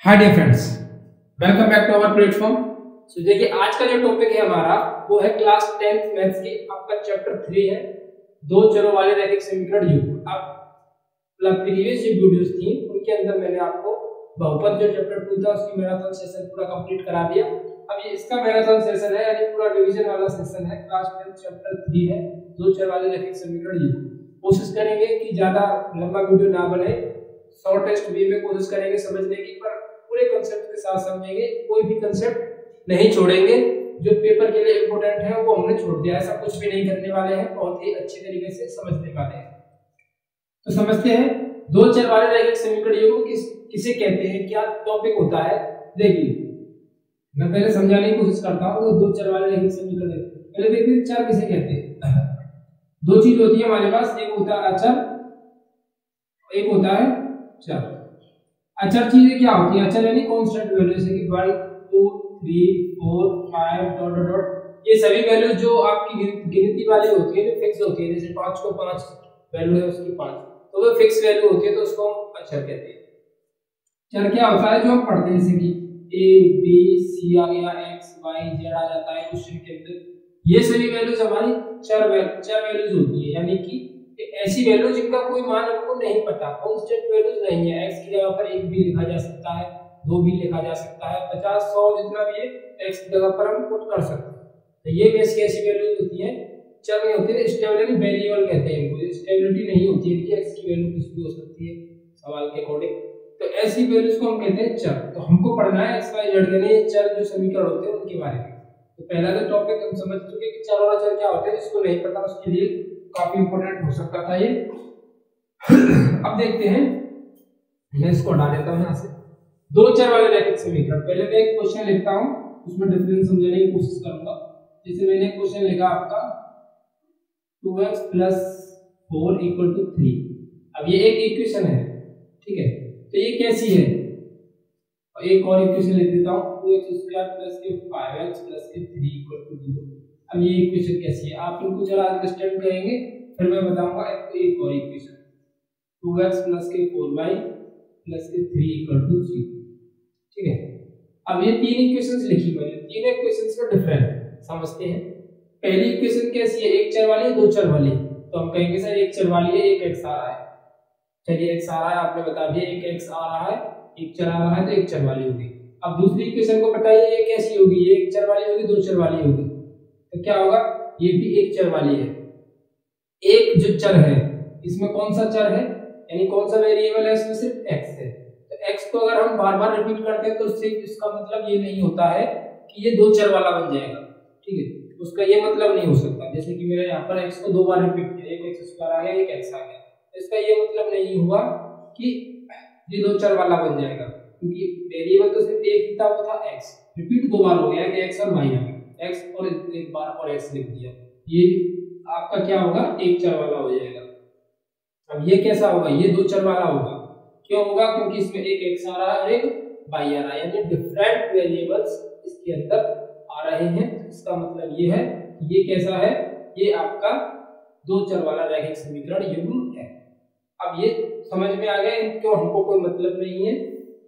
Hi dear friends, welcome back to our platform. So देखिए, आज का जो टॉपिक है हमारा वो है क्लास 10th मैथ्स की आपका चैप्टर 3 है दो चरों वाले रैखिक समीकरण युग्म। अब प्रीवियस जो वीडियोस थी उनके अंदर मैंने आपको बहुपद जो चैप्टर 2 था उसकी मैराथन सेशन पूरा कंप्लीट करा दिया। अब ये इसका मैराथन सेशन है, यानी पूरा रिवीजन वाला सेशन है। क्लास 10 चैप्टर 3 है दो चर वाले रैखिक समीकरण युग्म। कोशिश करेंगे कि ज्यादा लंबा वीडियो ना बने, शॉर्टेस्ट वे में कोशिश करेंगे समझने की, पर पूरे कांसेप्ट के साथ समझेंगे, कोई भी कांसेप्ट नहीं छोड़ेंगे। जो पेपर के लिए इंपॉर्टेंट है वो हमने छोड़ दिया, ऐसा कुछ भी नहीं करने वाले हैं, बहुत ही अच्छे तरीके से समझने वाले हैं। तो समझते हैं दो चर वाले रैखिक समीकरण युग्म किसे कहते हैं, क्या टॉपिक होता है। देखिए, मैं पहले समझाने की कोशिश करता हूँ। दो चर वाले रैखिक समीकरण पहले देखिए चर किसे कहते हैं। दो चीज होती है हमारे पास, एक होता है अचर, एक होता है चर। अचर चीजें क्या होती है? अचर यानी कांस्टेंट वैल्यू, जैसे कि 1 2 3 4 5 डॉट डॉट डॉट, ये सभी वैल्यूज जो आपकी गिनती वाली होती है, जो फिक्स होती है, जैसे 5 को 5 वैल्यू है उसकी 5, तो वो फिक्स वैल्यू होती है, तो उसको हम अचर कहते हैं। चर क्या होता है जो हम पढ़ते हैं, जैसे कि a b c आ गया, x y z आ जाता है क्वेश्चन के अंदर, ये सभी वैल्यूज हमारी चर वैल्यूज होती है, यानी कि ऐसी वैल्यू जिनका कोई मान हमको नहीं पता, कांस्टेंट वैल्यूज नहीं है। x की जगह पर 1 भी लिखा जा सकता है, 2 भी लिखा जा सकता है, 50 100 जितना भी है x की जगह पर हम पुट कर सकते हैं। तो ये वैसी ऐसी वैल्यूज होती है, चर नहीं होती है। स्टेबल वेरिएबल कहते हैं इनको, स्टेबिलिटी नहीं होती है कि x की वैल्यू कुछ भी हो सकती है सवाल के अकॉर्डिंग। तो ऐसी वैल्यूज को हम कहते हैं चर। तो हमको पढ़ना है x y z यानी चर जो समीकरण होते हैं उनके बारे में। तो पहला तो टॉपिक हम समझ चुके कि चर और अचर क्या होते हैं, जिसको नहीं पता उसके लिए काफी इंपॉर्टेंट हो सकता था ये। अब देखते हैं, मैं इसको हटा देता हूं यहां से। दो चर वाले रैखिक समीकरण, पहले मैं एक क्वेश्चन लिखता हूं, उसमें डिफरेंस समझने की कोशिश करूंगा। जैसे मैंने क्वेश्चन लिखा आपका 2x + 4 = 3। अब ये एक इक्वेशन है, ठीक है, तो ये कैसी है? और एक और इक्वेशन लिख देता हूं, 2x² + 5x + 3 = 0। अब ये इक्वेशन कैसी है आप इनको जरा अंडरस्टैंड करेंगे, फिर मैं बताऊंगा एक और इक्वेशन 2x + 4y + 3 = 0। ठीक है, अब ये तीन इक्वेशंस लिखी मैंने, तीन इक्वेशंस का डिफरेंट समझते हैं। पहली इक्वेशन कैसी है? एक चर वाली है, दो चर वाली, तो हम कहेंगे सर एक चर वाली है, एक x आ रहा है। चलिए x आ रहा है, आपने बता दिया एक x आ रहा है, एक चर आ रहा है, तो एक चर वाली होगी। अब दूसरी इक्वेशन को बताइए ये कैसी होगी? ये एक चर वाली होगी, दो चर वाली होगी, तो क्या होगा? ये भी एक चर वाली है। एक जो चर है इसमें कौन सा चर है, यानी कौन सा वेरिएबल है? इसमें सिर्फ x है। तो x को अगर हम बार बार रिपीट करते हैं तो इसका मतलब ये नहीं होता है कि ये दो चर वाला बन जाएगा, ठीक है, उसका ये मतलब नहीं हो सकता। जैसे कि मैंने यहाँ पर x को दो बार रिपीट किया, एक x² आ गया, एक x आ गया, इसका ये मतलब नहीं हुआ कि ये दो चर वाला बन जाएगा, क्योंकि वेरिएबल तो सिर्फ एक ही था, वो था x, रिपीट दो बार हो गया कि x और y आ गया, x और एक बार और x लिख दिया, ये आपका क्या होगा? एक चर वाला हो जाएगा। अब ये कैसा होगा? ये दो चर वाला होगा। क्यों होगा? क्योंकि इसमें एक x आ रहा है और एक y आ रहा है, यानी डिफरेंट वेरिएबल्स इसके अंदर आ रहे हैं। इसका मतलब ये है कि ये कैसा है? ये आपका दो चर वाला रैखिक समीकरण युग्म है। अब ये समझ में आ गया, इनको हमको कोई मतलब नहीं है,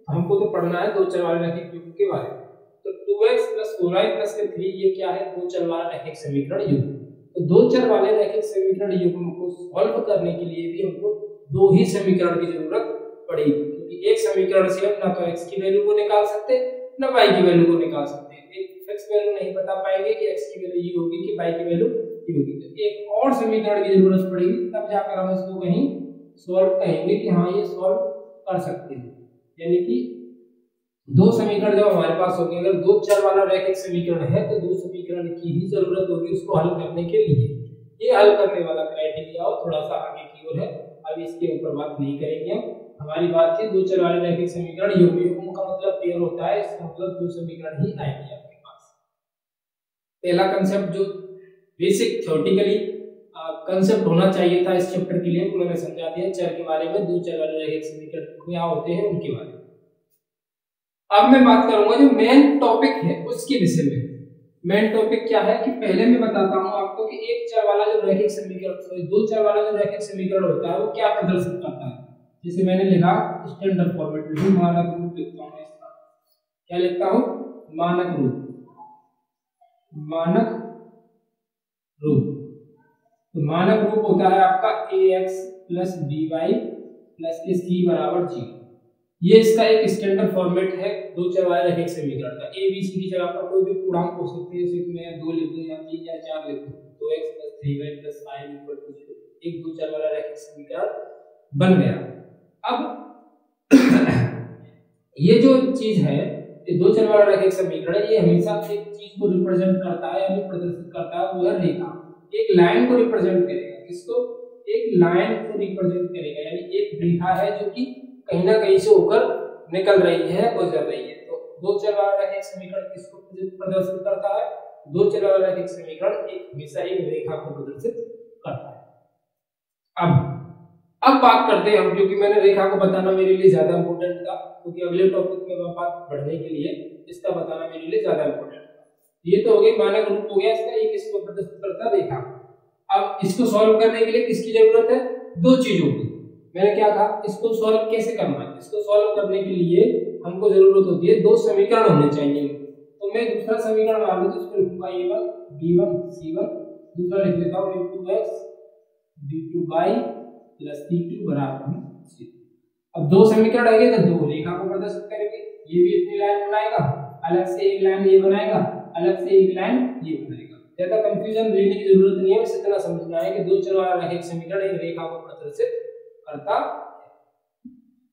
हमको तो पढ़ना है दो चर वाले रैखिक युग्म के बारे में। तो 2x + 4y + 3 ये क्या है? दो चर वाला रैखिक समीकरण युग्म। तो दो चर वाले रैखिक समीकरण युग्म को सॉल्व करने के लिए भी हमको दो ही समीकरण की जरूरत पड़ेगी, क्योंकि एक समीकरण से हम ना तो x की वैल्यू को निकाल सकते ना y की वैल्यू को निकाल सकते। एक फिक्स वैल्यू नहीं बता पाएंगे कि x की वैल्यू ये होगी कि y की वैल्यू ये होगी, तो एक और समीकरण की जरूरत पड़ेगी, तब जाकर हम इसको कहीं सॉल्व कहेंगे कि हाँ ये सॉल्व कर सकते हैं। यानी कि दो समीकरण जब हमारे पास होंगे, अगर दो चर वाला रैखिक समीकरण है तो दो समीकरण की ही जरूरत होगी उसको हल करने के लिए। ये हल करने वाला क्राइटेरिया और थोड़ा सा आगे की ओर है, अब इसके ऊपर बात नहीं करेंगे हम। हमारी बात थी दो चर वाले रैखिक समीकरण युग्म। युग्म का मतलब पेयर होता है, इसका मतलब दो समीकरण ही आएंगे आपके पास। पहला कंसेप्ट जो बेसिक थ्योरेटिकली कंसेप्ट होना चाहिए था इस चैप्टर के लिए, मैंने समझा दिया चर के बारे में, दो चर वाले रैखिक समीकरण क्या होते हैं उनके बारे में। अब मैं बात करूंगा जो मेन टॉपिक है उसके विषय में। मेन टॉपिक क्या है कि पहले मैं बताता हूं आपको कि एक चर वाला जो रैखिक समीकरण, दो चर वाला जो रैखिक समीकरण होता है वो क्या प्रदर्शित करता है। जैसे मैंने लिखा स्टैंडर्ड फॉर्मेट में, मानक रूप लिखता हूं इसका, क्या लिखता हूं, मानक रूप, मानक रूप। तो मानक रूप होता है आपका ax प्लस by प्लस के c बराबर 0। ये इसका एक स्टैंडर्ड फॉर्मेट है दो चर वाले रैखिक समीकरण का। a b c की जगह पर कोई भी पूर्णांक हो सकते हैं, जैसे कि मैं 2 लिख दूं या 3 या 4 लिख दूं, 2x 3y 5 = 0। एक दो चर वाला रैखिक समीकरण बन गया। अब ये जो चीज है, ये दो चर वाला रैखिक समीकरण, ये हमेशा एक चीज को रिप्रेजेंट करता है यानी प्रदर्शित करता है, वो है रेखा। एक लाइन को रिप्रेजेंट करेगा। किसको, एक लाइन को रिप्रेजेंट करेगा, यानी एक रेखा है जो कि कहीं ना कहीं से होकर निकल रही है, गुजर रही है। तो दो चर वाला रैखिक समीकरण किसको प्रदर्शित करता है, दो चर वाला रैखिक समीकरण एक हमेशा एक रेखा को प्रदर्शित करता है। अब बात करते हैं हम, क्योंकि मैंने रेखा को बताना मेरे लिए ज्यादा इंपॉर्टेंट था, क्योंकि अगले टॉपिक में बात बढ़ने के लिए इसका बताना मेरे लिए ज्यादा इंपॉर्टेंट था। ये तो हो गई मानक रूप हो गया इसका, एक इसको प्रदर्शित करता है रेखा। अब इसको सॉल्व करने के लिए किसकी जरूरत है, दो चीजों की। मैंने क्या कहा, इसको सॉल्व कैसे करना है, इसको सॉल्व करने के लिए हमको जरूरत होती है दो समीकरण होने चाहिए। तो मैं दूसरा समीकरण मान लूं, तो इसको लिखूंगा a1 b1 c1, दूसरा लिख लेता हूं a2x b2y प्लस c2 बराबर c। अब दो समीकरण आएंगे तो दो रेखा को प्रदर्शित करेंगे। ये भी अपनी लाइन बनाएगा, अलग से एक लाइन ये बनाएगा, अलग से एक लाइन ये बनाएगा। ज्यादा कंफ्यूजन लेने की जरूरत नहीं है, बस इतना समझना है कि दो चर वाला रैखिक समीकरण एक रेखा को प्रदर्शित करता है।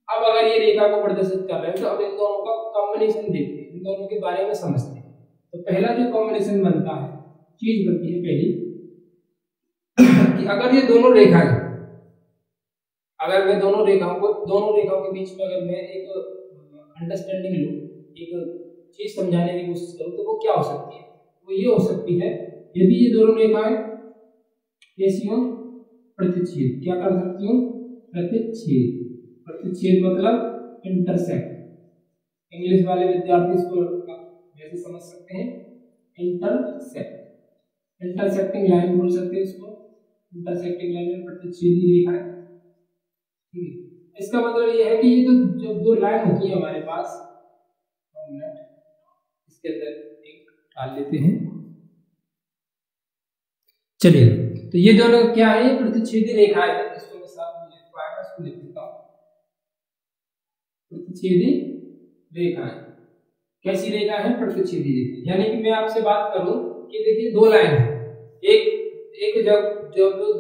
अब अगर ये रेखा को प्रदर्शित कर रहे हैं तो अब इन दोनों का कॉम्बिनेशन देखते हैं, इन दोनों के बारे में समझते हैं। तो पहला जो कॉम्बिनेशन बनता है, चीज बनती है पहली कि अगर ये दोनों रेखाएं, अगर मैं दोनों रेखाओं के बीच में अगर मैं एक अंडरस्टैंडिंग लूं, एक चीज समझाने की कोशिश करूं, तो वो क्या हो सकती है, वो ये हो सकती है, यदि ये दोनों रेखाएं कैसी हो, प्रतिच्छेद, क्या कर सकती हूँ, प्रतिच्छेद। प्रतिच्छेद मतलब इंटरसेक्ट। इंग्लिश वाले विद्यार्थी इसको वैसे समझ सकते हैं, इंटरसेक्ट, इंटरसेक्टिंग लाइन बोल सकते हैं इसको। इंटरसेक्टिंग लाइन में प्रतिच्छेदी रेखा है, ठीक है। इसका मतलब ये है कि ये तो जब दो लाइन होती है हमारे पास, इसके अंदर एक डाल लेते हैं, चलिए। तो ये दोनों क्या है, ये प्रतिच्छेदी रेखा है। इसको मैं साथ में लिख पाएगा, इसको लिख देता हूं, प्रतिच्छेदी रेखा है। कैसी रेखा है, प्रतिच्छेदी रेखा। यानी कि मैं आपसे बात करूं कि देखिए दो लाइन है, एक जब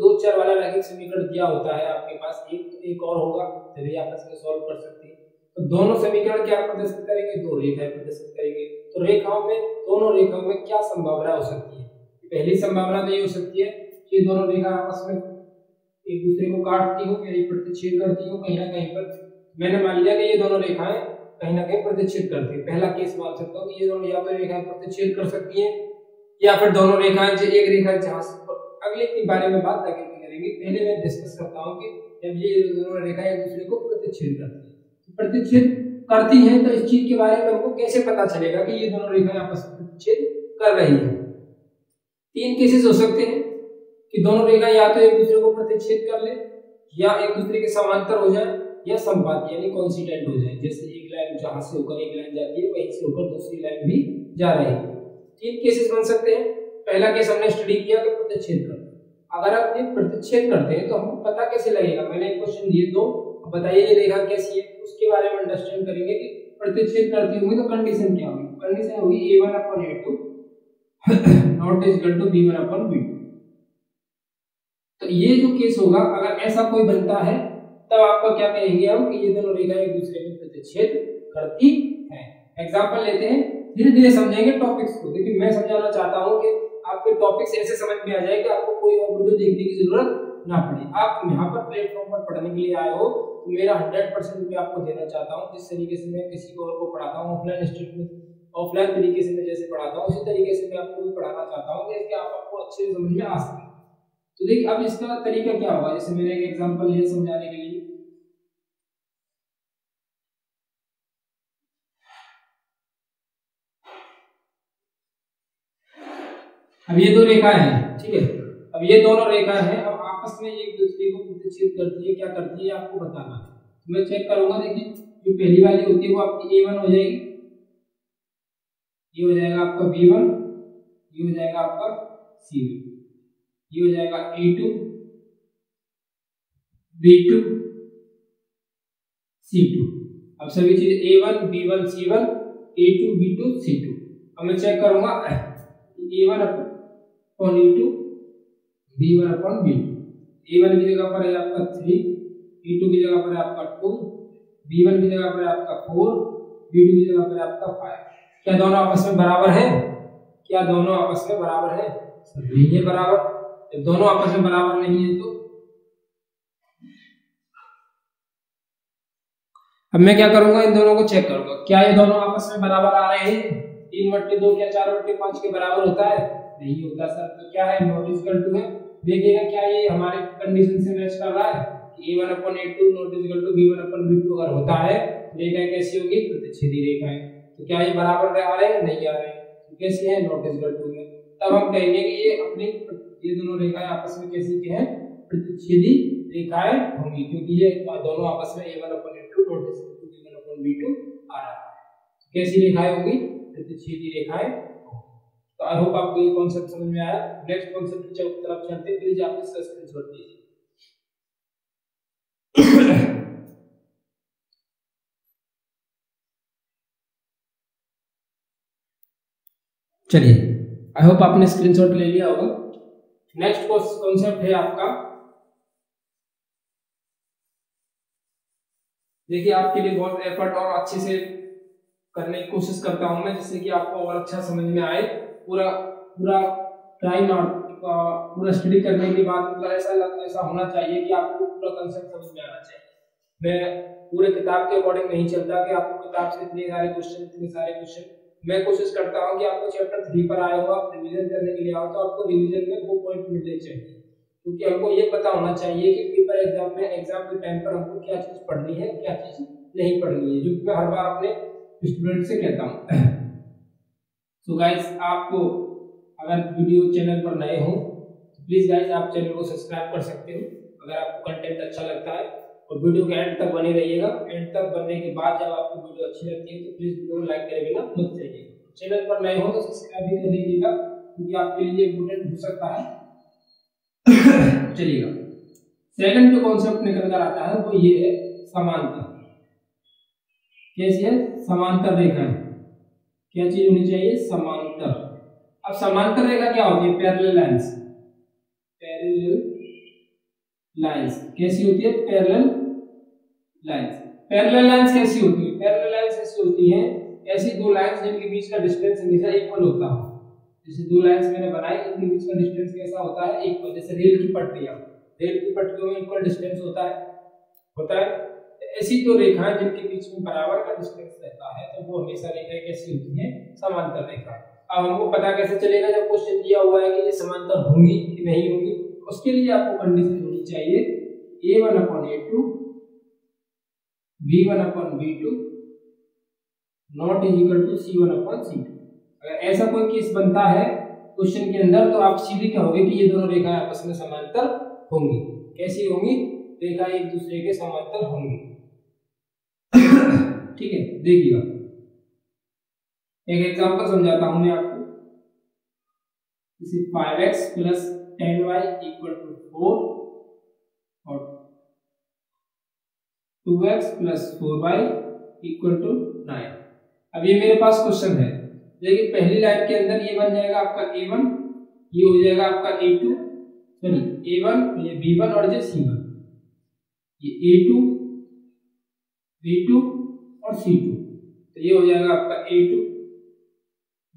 दो चर वाला रैखिक समीकरण दिया होता है आपके पास, एक और होगा तभी आपस में सॉल्व कर सकते हैं। तो दोनों समीकरण क्या प्रदर्शित करेंगे, दो रेखाएं प्रदर्शित करेंगे। तो रेखाओं में, दोनों रेखाओं में क्या संभावना हो सकती है, पहली संभावना तो ये हो सकती है कि दोनों रेखा आपस में एक दूसरे को काटती हो, यानी प्रतिच्छेद करती हो कहीं ना कहीं पर। मैंने मान लिया कि ये दोनों रेखाएं कहीं ना कहीं प्रतिच्छेद करती है। पहला केस मान सकता हूं कि ये दोनों या तो रेखाएं प्रतिच्छेद कर सकती हैं, या फिर दोनों रेखाएं जो एक रेखा जहां अगले के बारे में बात आगे करेंगे। पहले मैं डिस्कस करता हूं कि जब ये दोनों रेखाएं एक दूसरे को प्रतिच्छेद करती है, तो प्रतिच्छेद करती हैं, तो इस चीज के बारे में हमको कैसे पता चलेगा कि ये दोनों रेखाएं आपस में प्रतिच्छेद कर रही हैं। तीन केसेस हो सकते हैं कि दोनों रेखाएं या तो एक दूसरे को प्रतिच्छेद कर ले, या एक दूसरे के समांतर हो जाए, या समपाती यानी कोइंसिडेंट हो जाए। जैसे एक लाइन जहां से होकर एक लाइन जाती है, वहीं से होकर दूसरी लाइन भी जा रही है। तीन केसेस बन सकते हैं। पहला केस हमने स्टडी किया कि प्रतिच्छेद करते हैं। अगर आप ये प्रतिच्छेद करते हैं तो हमको पता कैसे लगेगा, मैंने एक क्वेश्चन दिए दो, बताइए ये रेखा कैसी है, उसके बारे में अंडरस्टैंड करेंगे कि प्रतिच्छेद करती होंगी तो कंडीशन क्या होगी। कंडीशन होगी a1/a2 not is equal to b1/b2। तो ये जो केस होगा, अगर ऐसा कोई बनता है तब आपको क्या कहेंगे हम कि ये दोनों रेखाएं एक दूसरे में प्रतिच्छेद करती हैं। एग्जांपल लेते हैं, धीरे धीरे समझेंगे टॉपिक्स को। देखिए मैं समझाना चाहता हूं कि आपके टॉपिक्स ऐसे समझ में आ जाए कि आपको कोई और वीडियो देखने की जरूरत ना पड़े। आप यहाँ पर प्लेटफॉर्म पर पढ़ने के लिए आए हो, तो मेरा 100% मैं आपको देना चाहता हूँ। जिस तरीके से मैं किसी और को पढ़ाता हूँ ऑफलाइन स्टडी में, ऑफलाइन तरीके से मैं जैसे पढ़ाता हूँ, उसी तरीके से मैं आपको भी पढ़ाना चाहता हूँ कि आपको अच्छे से समझ में आ सके। तो देखिए अब इसका तरीका क्या होगा, जैसे मैंने एक एग्जांपल लिया समझाने के लिए। अब ये दो रेखाएं हैं, ठीक है। अब ये दोनों रेखाएं हैं, अब आपस में एक दूसरे को प्रतिच्छेद करती है, क्या करती है आपको बताना है। तो मैं चेक करूंगा, देखिए जो पहली वाली होती है वो आपकी a1 हो जाएगी, ये हो जाएगा आपका B1, ये हो जाएगा आपका C1, ये हो जाएगा A2, B2, C2। अब सभी चीज A1, B1, C1, A2, B2, C2। अब मैं चेक करूंगा A1 upon A2, B1 upon B2। A1 की जगह पर है आपका 3, A2 की जगह पर है आपका 2, B1 की जगह पर है आपका 4, B2 की जगह पर है आपका 5। क्या दोनों आपस में बराबर है? क्या दोनों आपस में बराबर है? नहीं है बराबर। जब दोनों आपस में बराबर नहीं है तो अब मैं क्या करूंगा, इन दोनों को चेक करूंगा क्या ये दोनों आपस में बराबर आ रहे हैं। 3/2 क्या 4/5 के बराबर होता है? नहीं होता सर। तो क्या है, नॉट इक्वल टू है। देखिएगा क्या ये हमारे कंडीशन से मैच कर रहा है कि A1 upon A2 not equal to B1 upon B2 अगर होता है तो रेखा कैसी होगी? प्रतिच्छेदी रेखा है। तो क्या ये बराबर आ रहे हैं? नहीं आ रहे हैं। तो कैसी है? नॉट इक्वल टू है। तब हम कहेंगे कि ये अपनी ये दोनों रेखाएं आपस में कैसी के हैं? प्रतिच्छेदी रेखाएं होंगी, क्योंकि ये दोनों आपस में A1 upon A2 not equal to B1 upon B2 आ रहा है। कैसी रेखाएं होंगी? प्रतिच्छेदी रेखाएं। तो आई होप आपको ये कॉन्सेप्ट समझ में आया। नेक्स्ट कॉन्सेप्ट की तरफ चलते हैं। प्लीज आप इसका स्क्रीनशॉट लीजिए। चलिए, आई होप आपने स्क्रीनशॉट ले लिया होगा। नेक्स्ट कॉन्सेप्ट है आपका, देखिए आपके लिए बहुत एफर्ट और अच्छे से करने की कोशिश करता हूं मैं, जिससे कि आपको और अच्छा समझ में आए। पूरा पूरा ट्राई नॉट पूरा स्टडी करने के बाद मतलब ऐसा होना चाहिए कि आपको पूरा कंसेप्ट समझ में आना चाहिए। मैं पूरे किताब के अकॉर्डिंग नहीं चलता कि आपको किताब से इतने सारे क्वेश्चन। मैं कोशिश करता हूं कि आपको चैप्टर 3 पर आए हो, आप रिवीजन करने के लिए आओ, तो आपको रिवीजन में वो पॉइंट मिलने चाहिए, क्योंकि हमको ये पता होना चाहिए कि पेपर एग्जाम के टाइम पर हमको क्या चीज पढ़नी है, क्या चीज नहीं पढ़नी है, जो मैं हर बार अपने स्टूडेंट से कहता हूँ। सो गाइस, आपको अगर वीडियो चैनल पर नए हो तो प्लीज गाइस आप चैनल को सब्सक्राइब कर सकते हो अगर आपको कंटेंट अच्छा लगता है, और वीडियो के एंड तक बने रहिएगा। एंड तक बनने के बाद जब आपको वीडियो अच्छी लगती है तो प्लीज वीडियो को लाइक करे बिना मत जाइएगा। चैनल पर नए हो तो सब्सक्राइब भी कर लीजिएगा, क्योंकि आपके लिए इंपोर्टेंट हो सकता है। चलिएगा, सेकंड जो कॉन्सेप्ट निकल कर आता है वो ये है समांतर। कैसी है? समांतर रेखा है। क्या चीज होनी चाहिए? समांतर। अब समांतर रेखा क्या होती है? Parallel lines. पैरेलल लाइंस कैसी होती है? Parallel lines. पैरेलल लाइंस कैसी होती है? पैरेलल लाइंस ऐसी होती हैं, ऐसी दो लाइंस जिनके बीच का डिस्टेंस हमेशा इक्वल होता है। जैसे दो लाइंस मैंने बनाई, इनके बीच का डिस्टेंस कैसा होता है? इक्वल। जैसे रेल की पटरियां, रेल की पटरियों में इक्वल डिस्टेंस होता है। ऐसी दो रेखाएं जिनके बीच में बराबर का डिस्टेंस रहता है, तो वो हमेशा रेखाएं कैसी होती हैं? समांतर रेखा। अब हमको पता कैसे चलेगा जब क्वेश्चन दिया हुआ है कि ये समांतर होंगी कि नहीं होंगी? उसके लिए आपको कंडीशन होनी चाहिए A1 upon A2 B1 upon B2 not is equal to C1 upon C2। अगर ऐसा कोई केस बनता है क्वेश्चन के अंदर, तो आप सीधे कहोगे कि ये दोनों रेखाएं आपस में समांतर होंगी। कैसी होंगी? रेखा एक दूसरे के समांतर होंगी। ठीक है, देखिएगा एक एग्जांपल समझाता हूं मैं आपको। जैसे 5x plus 10y equal to 4 और 2x plus 4y equal to 9। अब ये मेरे पास क्वेश्चन है। देखिए पहली लाइन के अंदर ये बन जाएगा आपका A1, ये हो जाएगा आपका A2, सॉरी A1, ये B1 और ये C1। ये A2 B2 और C2, तो ये हो जाएगा आपका A2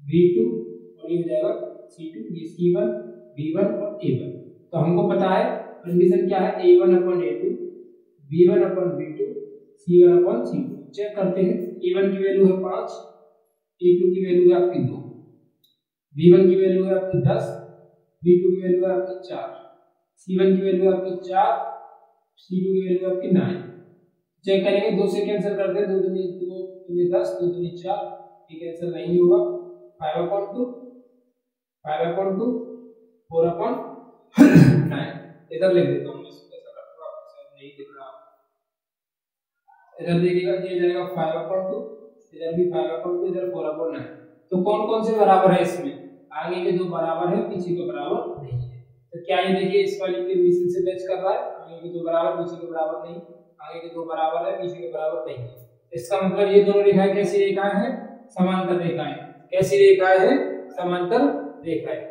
B2 और ये हो जाएगा C2, ये C1 B1 और A1। तो हमको पता है कंडीशन क्या है? A1 upon A2 B1 upon B2 C1 upon C2। Check करते हैं। A1 की वैल्यू है 5, A2 की वैल्यू है आपकी 2, B1 की वैल्यू है आपकी 10, B2 की वैल्यू है आपकी 4, C1 की वैल्यू है आपकी 4, C2 की वैल्यू है आपकी 9। चेक करेंगे, 2 से कैंसिल करते हैं, 2 दूनी 2, 2 10, 2 दूनी 4, ये कैंसिल नहीं होगा। 5/2 5/2 4/9। इधर लिख देता हूं मैं, ऐसा करता हूं, आपको शायद नहीं दिख रहा। इधर देखिएगा, ये जाएगा 5/2, इधर भी 5/2, इधर 4/9। तो कौन कौन से बराबर है इसमें, आगे के दो बराबर है, पीछे के बराबर नहीं है। तो क्या ये देखिए इस वाली कंडीशन से मैच कर रहा है, आगे के दो बराबर पीछे के बराबर नहीं, आगे के दो बराबर है पीछे के बराबर नहीं। इसका मतलब ये दोनों रेखाएं कैसी रेखाएं हैं, समांतर रेखाएं। कैसी रेखाएं हैं, समांतर रेखाएं।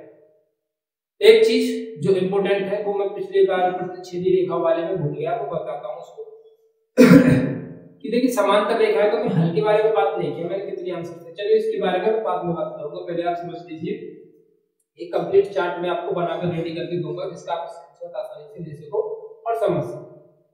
एक चीज जो इंपॉर्टेंट है वो मैं पिछली बार प्रतिच्छेदी रेखा वाले में भूल गया, वो बताता हूँ उसको कि देखिए समांतर रेखा है तो मैं हल के बारे में बात नहीं की, मैंने कितनी आंसर थे, चलिए इसके बारे में बाद में बात करूंगा। पहले आप समझ लीजिए, एक कंप्लीट चार्ट मैं आपको बनाकर रेडी करके दूंगा जिसका आप स्क्रीनशॉट आसानी से ले सको और समझ सको।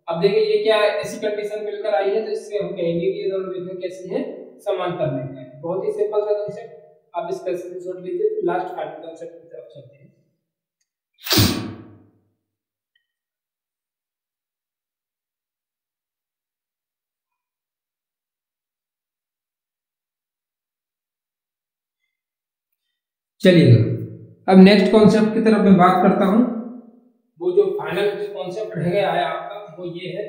अब देखिए ये क्या है, ऐसी कंडीशन मिलकर आई है तो इससे हम कहेंगे कि ये दोनों रेखाएं कैसी है, समांतर रेखाएं। बहुत ही सिंपल सा कांसेप्ट, आप इसका स्क्रीनशॉट लीजिए, लास्ट फाइनल कांसेप्ट की तरफ चलते हैं। चलिएगा अब नेक्स्ट कॉन्सेप्ट की तरफ मैं बात करता हूं। वो जो फाइनल कॉन्सेप्ट रह गया है आपका वो ये है,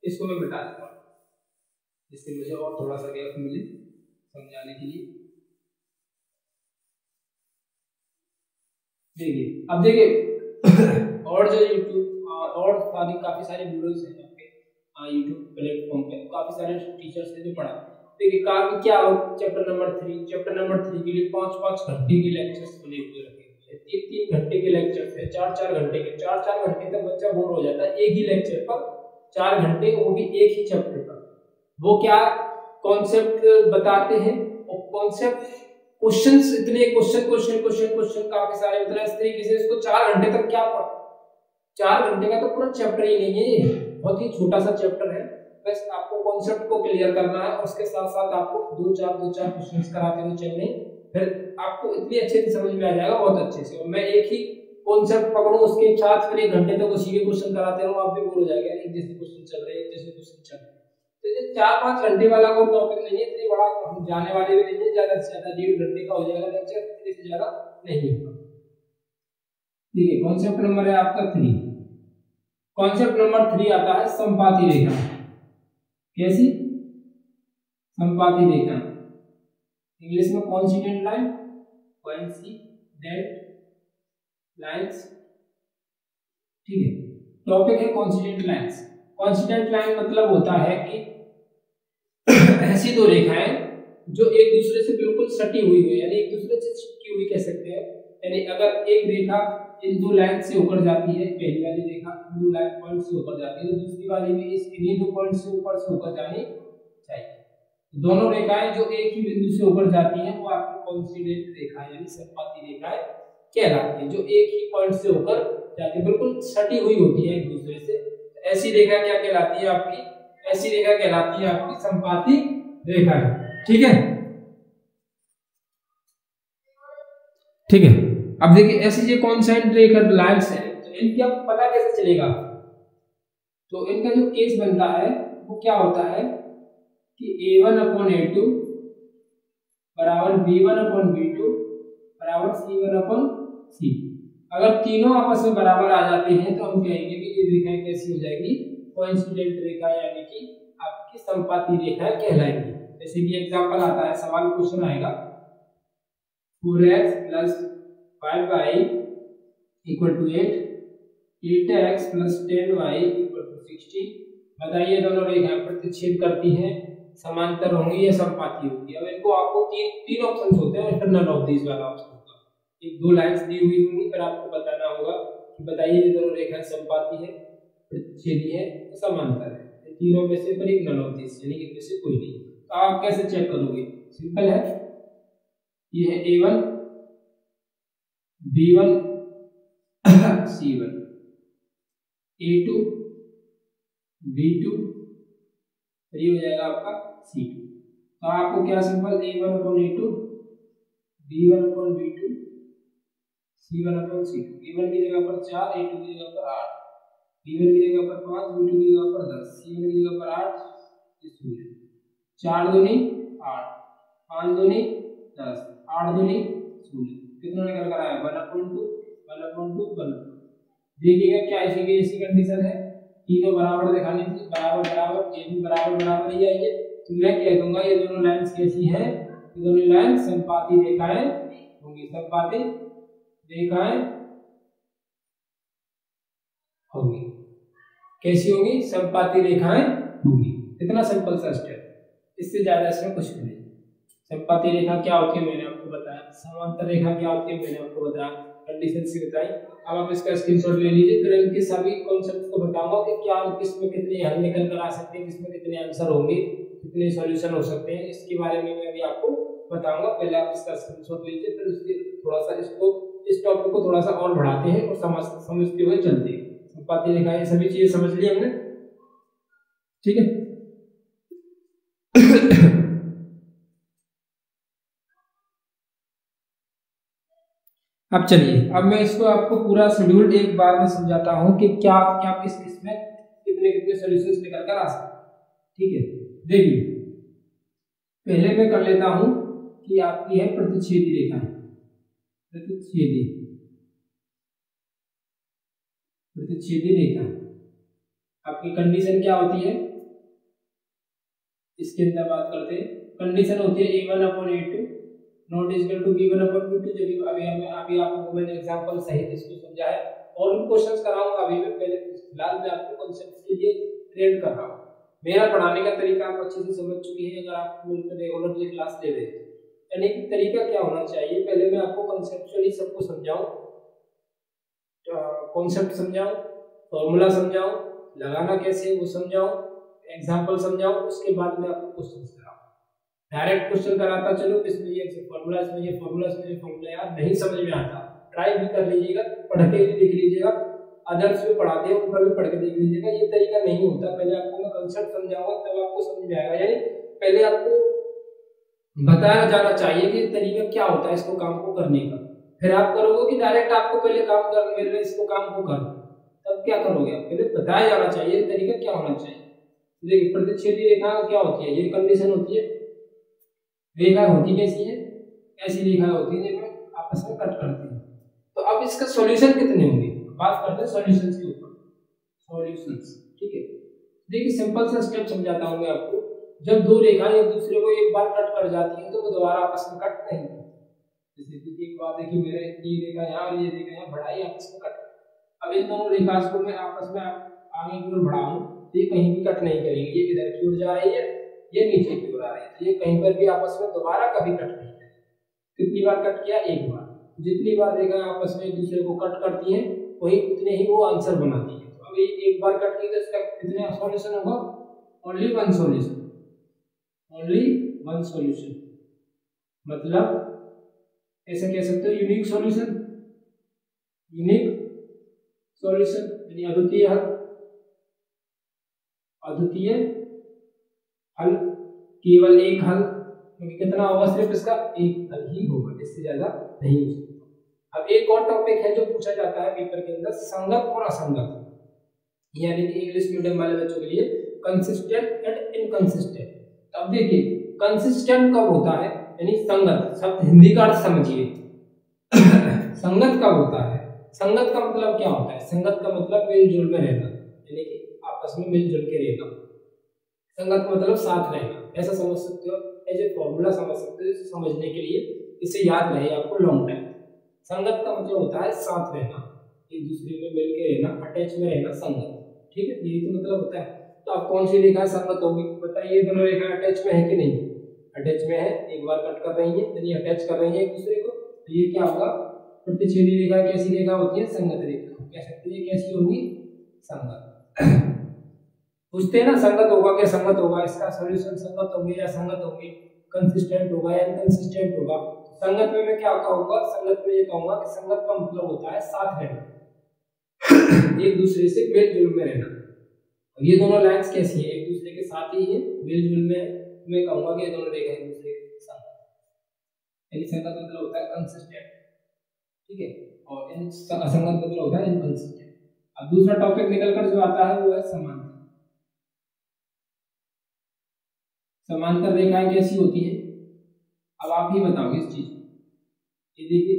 इसको मैं मिटा देता हूं जिससे मुझे और थोड़ा सा गैप मिले समझाने के लिए। देखिए अब देखिए और जो यूट्यूब और काफी सारे वीडियोस हैं आपके यूट्यूब प्लेटफॉर्म पे, काफी सारे टीचर्स ने जो पढ़ा। देखिए काफी क्या चैप्टर नंबर 3 के लिए 5-5 घंटे के लेक्चर्स बने हुए रखे हैं, 3-3 घंटे के लेक्चर्स है, 4-4 घंटे के, 4-4 घंटे तक बच्चा बोर हो जाता है एक ही लेक्चर पर, 4 घंटे वो भी एक ही चैप्टर पर। वो क्या कॉन्सेप्ट बताते हैं और कॉन्सेप्ट क्वेश्चंस, इतने क्वेश्चन काफी सारे, मतलब इस तरीके से इसको 4 घंटे तक क्या पढ़, 4 घंटे का तो पूरा चैप्टर ही नहीं है, बहुत ही छोटा सा चैप्टर है। बस आपको कॉन्सेप्ट को क्लियर करना है और उसके साथ साथ आपको 2-4 क्वेश्चंस कराते हुए चलने, फिर आपको इतनी अच्छे से समझ में आ जाएगा, बहुत अच्छे से। और मैं एक ही कॉन्सेप्ट पकड़ूं उसके साथ फिर 1 घंटे तक उसी के क्वेश्चन कराते रहूं, आप भी बोर हो जाएगा, एक जैसे क्वेश्चन चल रहे हैं, एक जैसे क्वेश्चन चल रहे हैं। तो ये 4-5 घंटे वाला कोई टॉपिक नहीं है, इतनी बड़ा जाने वाले भी नहीं है, ज्यादा से ज्यादा 1.5 घंटे का हो जाएगा लेक्चर, इतने से ज्यादा नहीं होगा। ठीक है, कॉन्सेप्ट नंबर है आपका 3। कॉन्सेप्ट नंबर 3 आता है संपाती रेखा। कैसी, संपाती रेखा, इंग्लिश में कोइंसिडेंट लाइन, कोइंसिडेंट लाइंस। ठीक है, टॉपिक है कोइंसिडेंट लाइंस। कोइंसिडेंट लाइन मतलब होता है कि ऐसी दो रेखाएं जो एक दूसरे से बिल्कुल सटी हुई है, यानी एक दूसरे से चिपकी हुई कह सकते हैं। यानी अगर एक रेखा इन दो लाइन से होकर जाती है, पहली वाली रेखा दो लाइन पॉइंट से होकर जाती है तो दूसरी वाली भी इस इन्हीं दो पॉइंट से ऊपर से होकर जानी चाहिए। दोनों रेखाएं जो एक ही बिंदु से होकर जाती हैं वो आपकी कोइंसिडेंट रेखा यानी संपाती रेखाएं कहलाती हैं, जो एक ही पॉइंट से होकर जाती है, बिल्कुल सटी हुई होती है एक दूसरे से। ऐसी रेखा क्या कहलाती है आपकी, ऐसी रेखा कहलाती है आपकी संपाती रेखा। ठीक है, ठीक है। अब देखिए ऐसी जो कॉन्सेंट्रिक लाइंस है तो इनकी आपको पता कैसे चलेगा, तो इनका जो केस बनता है वो क्या होता है कि A1/A2 बराबर B1/B2 बराबर C1/C। अगर तीनों आपस में बराबर आ जाते हैं तो हम कहेंगे कि ये रेखाएं कैसी हो जाएगी, कोइंसिडेंट रेखा यानी कि आपकी संपाती रेखाएं कहलाएंगी। जैसे कि एग्जांपल आता है, सवाल क्वेश्चन आएगा 4x + 5y = 8, 8x + 10y = 16। बताइए दोनों रेखाएं प्रतिच्छेद करती हैं, समांतर होंगी या संपाती होंगी। अब इनको आपको तीन ऑप्शंस होते हैं, इंटरनल ऑफ दिस वाला ऑप्शन होगा। एक दो लाइंस दी हुई होंगी, फिर आपको बताना होगा कि बताइए ये दोनों रेखाएं संपाती है, प्रतिच्छेदी है, समांतर है। तीनों में से पर एक नन ऑफ दिस यानी इनमें से कोई नहीं। तो आप कैसे चेक करोगे, सिंपल है, ये है A1 B1 C1, A2 B2, ये हो जाएगा आपका C2। तो आपको क्या simple A1/A2 B1/B2 C1/C2, A1 की जगह पर 4, A2 की जगह पर 8, B1 की जगह पर 5, B2 की जगह पर 10, C1 की जगह पर 8, 4 दूनी 8, 5 दूनी 10, 8 दूनी 16। कितना निकल कर आया 1/2 1/2 1/2। देखिएगा क्या ऐसी कंडीशन है, तीनों बराबर दिखानी थी, बराबर बराबर, ये भी बराबर बराबर ही आएंगे। तो मैं कह दूंगा ये दोनों लाइंस कैसी है, ये दोनों लाइन समपाती रेखाएं होंगी, समपाती रेखाएं होंगी। कैसी होगी? समपाती रेखाएं होंगी। इतना सिंपल सा स्टेप, इससे ज्यादा इसमें कुछ भी नहीं। समपाती रेखा क्या होती है मैंने आपको बताया, समांतर रेखा क्या होती है मैंने आपको बताया, कंडीशन से बताई। अब आप इसका स्क्रीनशॉट ले लीजिए, फिर इनके सभी कॉन्सेप्ट्स को बताऊंगा कि क्या किसमें कितने हल निकल कर आ सकते हैं, किसमें कितने आंसर होंगे, कितने सॉल्यूशन हो सकते हैं, इसके बारे में मैं भी आपको बताऊंगा। पहले आप इसका स्क्रीनशॉट लीजिए, फिर उसके थोड़ा सा इस टॉपिक को थोड़ा सा और बढ़ाते हैं और समझते हुए चलते हैं। समपाती रेखा ये सभी चीजें समझ ली हमने, ठीक है। अब चलिए, अब मैं इसको आपको पूरा शेड्यूल एक बार में समझाता हूं कि क्या क्या किस किस में कितने कितने सॉल्यूशंस निकल कर आ सकते हैं, ठीक है। देखिए, पहले मैं कर लेता हूं कि आपकी है प्रतिच्छेदी रेखा, प्रतिच्छेदी रेखा। आपकी कंडीशन क्या होती है, इसके अंदर बात करते हैं। कंडीशन होती है a1/a2 not equal to b1/b2। जब अभी आपको मैंने एग्जांपल सहित इसको समझाया और भी क्वेश्चंस कराऊंगा अभी मैं, पहले फिलहाल मैं आपको कांसेप्ट के लिए ट्रेन कर रहा हूं। मेरा पढ़ाने का तरीका आप अच्छे से समझ चुके हैं अगर आप रेगुलरली क्लास ले रहे हैं। यानी कि तरीका क्या होना चाहिए, पहले मैं आपको कॉन्सेप्चुअली सबको समझाऊं, कॉन्सेप्ट समझाऊं, फॉर्मूला समझाऊं, लगाना कैसे है वो समझाऊं, एग्जांपल समझाऊं, उसके बाद मैं आपको क्वेश्चन कराऊं। डायरेक्ट क्वेश्चन कराता चलो, इसमें ये फॉर्मूला, इसमें ये फॉर्मूला, इसमें ये फॉर्मूला, यार नहीं समझ में आता, ट्राई भी कर लीजिएगा, पढ़ के भी देख लीजिएगा, अदर्स भी पढ़ाते हैं उनका भी पढ़ के देख लीजिएगा। ये तरीका नहीं होता, पहले आपको मैं कांसेप्ट समझाऊंगा तब आपको समझ में आएगा। यानी पहले आपको बताया जाना चाहिए कि तरीका क्या होता है इसको काम को करने का, फिर आप करोगे कि डायरेक्ट आपको पहले काम कर मेरे इसको काम को कर, तब क्या करोगे आप, पहले बताया जाना चाहिए तरीका क्या होना चाहिए। देखिए, प्रतिच्छेदी रेखा क्या होती है, ये कंडीशन होती है। रेखा होती कैसी है, ऐसी रेखा होती है जो आपस में कट करती है। तो अब इसका सॉल्यूशन कितने होंगे, बात करते हैं सॉल्यूशंस के ऊपर। सॉल्यूशंस, ठीक है। देखिए, सिंपल सा स्टेप समझाता हूं मैं आपको। जब दो रेखाएं एक दूसरे को एक बार कट कर जाती हैं तो वो दोबारा आपस में कट नहीं करती। जैसे कि एक बात देखिए, मेरे ये रेखा यहाँ और ये रेखा यहाँ बढ़ाई, आपस में कट। अब इन दोनों रेखा को मैं आपस में आगे की ओर बढ़ाऊं तो ये कहीं भी कट नहीं करेंगे, ये इधर की ओर जा रही है, ये नीचे की ओर आ रही है, तो ये कहीं पर भी आपस में दोबारा कभी कट नहीं करेंगे। कितनी बार कट किया, एक बार। जितनी बार रेखा आपस में एक दूसरे को कट करती है वही उतने ही वो आंसर बनाती है। तो अब ये एक बार कट की तो इसका कितने सॉल्यूशन होगा, only one solution, only one solution. मतलब ऐसे कह सकते हो यूनिक सॉल्यूशन, यूनिक सॉल्यूशन यानी अद्वितीय हल, अद्वितीय हल, केवल एक हल, क्योंकि कितना होगा, सिर्फ इसका एक हल ही होगा, इससे ज्यादा नहीं हो सकता। अब एक और टॉपिक है जो पूछा जाता है पेपर के अंदर, संगत और असंगत, यानी कि इंग्लिश मीडियम वाले बच्चों के लिए कंसिस्टेंट एंड इनकंसिस्टेंट। अब देखिए, कंसिस्टेंट कब होता है, यानी संगत, शब्द हिंदी का अर्थ समझिए। संगत कब होता है, संगत का मतलब क्या होता है, संगत का मतलब मिलजुल में रहना, यानी कि आपस में मिलजुल के रहना। संगत का मतलब साथ रहना, ऐसा समझ सकते हो, ऐसे फॉर्मूला समझ सकते हो, इसे समझने के लिए इसे याद रहे आपको लॉन्ग टाइम। संगत का मतलब होता है साथ रहना, एक दूसरे में मिल के रहना, अटैच में रहना, संगत, ठीक है, यही तो मतलब होता है। तो अब कौन सी रेखा संगत होगी, बताइए, दोनों रेखा अटैच में है कि नहीं, अटैच में है, एक बार कट कर रही है यानी अटैच कर रही है एक दूसरे को, तो ये क्या होगा, प्रतिच्छेदी रेखा कैसी रेखा होती है, संगत रेखा कह सकते हैं। कैसी होगी, संगत। पूछते हैं ना संगत होगा क्या, संगत होगा, इसका सॉल्यूशन संगत होंगे या संगत होंगे, कंसिस्टेंट होगा या इनकंसिस्टेंट होगा। संगत में मैं क्या कहूंगा, संगत में ये कहूंगा कि संगत का मतलब होता है साथ रहना, एक दूसरे से मेलजुल में रहना। अब ये दोनों लाइंस कैसी है, एक दूसरे के साथ ही है, मेलजुल में है, मैं कहूंगा कि ये दोनों रेखा एक दूसरे के साथ, यानी संगत मतलब होता है कंसिस्टेंट, ठीक है, और असंगत मतलब होता है इनकंसिस्टेंट। अब दूसरा टॉपिक निकलकर जो आता है वो है समांतर। समांतर रेखाएं कैसी होती है, अब आप ही बताओगे इस चीज को। ये देखिए,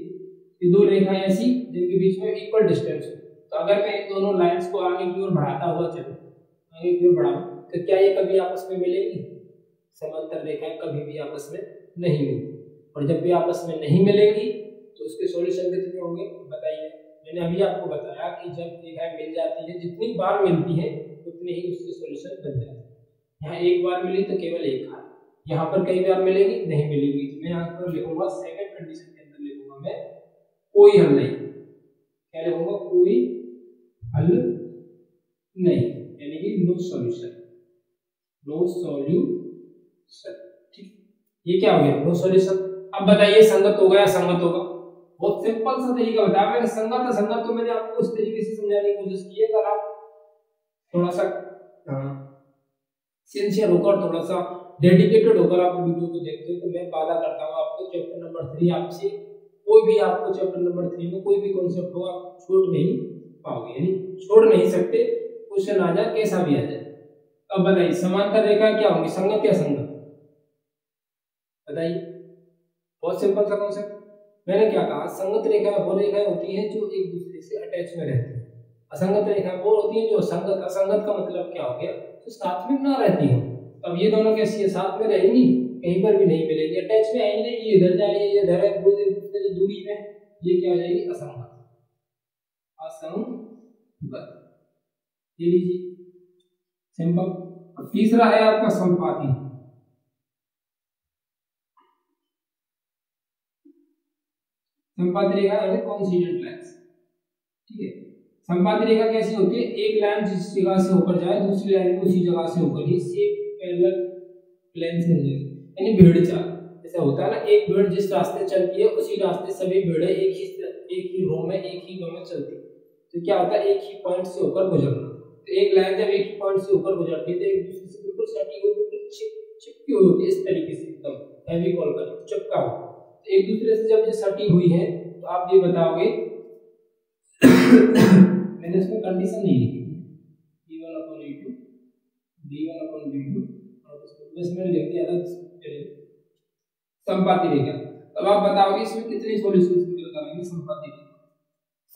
ये दो रेखाएं ऐसी जिनके बीच में इक्वल डिस्टेंस है, तो अगर मैं इन दोनों लाइंस को आगे की ओर बढ़ाता हुआ चलूं, आगे की ओर बढ़ाऊं, तो क्या ये कभी आपस में मिलेंगी, समांतर रेखाएं कभी भी आपस में नहीं मिलती। और जब भी आपस में नहीं मिलेंगी तो उसके सॉल्यूशन कितने होंगे बताइए। मैंने अभी आपको बताया कि जब रेखाएं मिल जाती है जितनी बार मिलती है उतने ही उसके सॉल्यूशन बन जाते हैं। यहाँ एक बार मिली तो केवल एक हल, यहाँ पर कई बार मिलेगी नहीं मिलेगी, तो मैं यहाँ पर लिखूंगा सेकंड कंडीशन के अंदर लिखूंगा मैं कोई हल नहीं। क्या लिखूंगा? कोई हल नहीं, यानी कि नो सॉल्यूशन, नो सॉल्यूशन। ठीक, ये क्या हो गया? No solution. अब बताइए संगत होगा या संगत होगा? बहुत सिंपल सा तरीका बताया मैंने, संगत है संगत तो मैंने आपको इस तरीके से समझाने की कोशिश की है। अगर आप थोड़ा सा सिंसियर होकर, थोड़ा सा डेडिकेटेड होकर आप वीडियो को देखते हो तो मैं वादा करता हूँ आपको चैप्टर नंबर 3 आपसे कोई भी, आपको चैप्टर नंबर 3 में कोई भी कॉन्सेप्ट हो आप छोड़ नहीं पाओगे, यानी छोड़ नहीं सकते। क्वेश्चन आ जाए कैसा भी आ जाए। अब बताइए समांतर रेखा क्या होंगी, संगत या संगत? बताइए, बहुत सिंपल सा कॉन्सेप्ट। मैंने क्या कहा? संगत रेखा वो रेखाएं होती हैं जो एक दूसरे से अटैच में रहती हैं। असंगत रेखा वो होती है जो संगत, असंगत का मतलब क्या हो गया? तो साथ में ना रहती हो। अब ये दोनों कैसी है? साथ में रहेंगी, कहीं पर भी नहीं मिलेगी, अटैच में आएंगी नहीं, ये इधर जा रही है ये इधर है, वो एक दूसरे से दूरी में, ये क्या हो जाएगी? असंगत, असंगत। ये लीजिए सिंपल। और तीसरा है आपका संपाती। संपाती रेखा यानी कोइंसिडेंट लाइंस। ठीक है, संपाती रेखा कैसी होती है? एक लाइन जिस जगह से होकर जाए दूसरी लाइन भी उसी जगह से होकर ही सेम पैरेलल प्लेन से मिलेगी, यानी भेड़ चाल। ऐसा होता है ना, एक भेड़ जिस रास्ते चलती है उसी रास्ते सभी भेड़ें एक ही रो में एक ही रो में चलती है। तो क्या होता है? एक ही पॉइंट से होकर गुजरना। तो एक लाइन जब एक ही पॉइंट से होकर गुजरती है तो एक दूसरे से बिल्कुल सटी हुई, बिल्कुल चिपकी हुई होती है, इस तरीके से एकदम फेविकॉल का चिपका हुआ। तो एक दूसरे से जब ये सटी हुई है तो आप ये बताओगे मैंने इसमें कंडीशन नहीं लिखी थी, b1/e2 b1/b2 और बस मैंने लिख दिया था संपाती रेखा। अब आप बताओगे इसमें कितनी सॉल्यूशन निकल कर आएंगे? संपाती रेखा,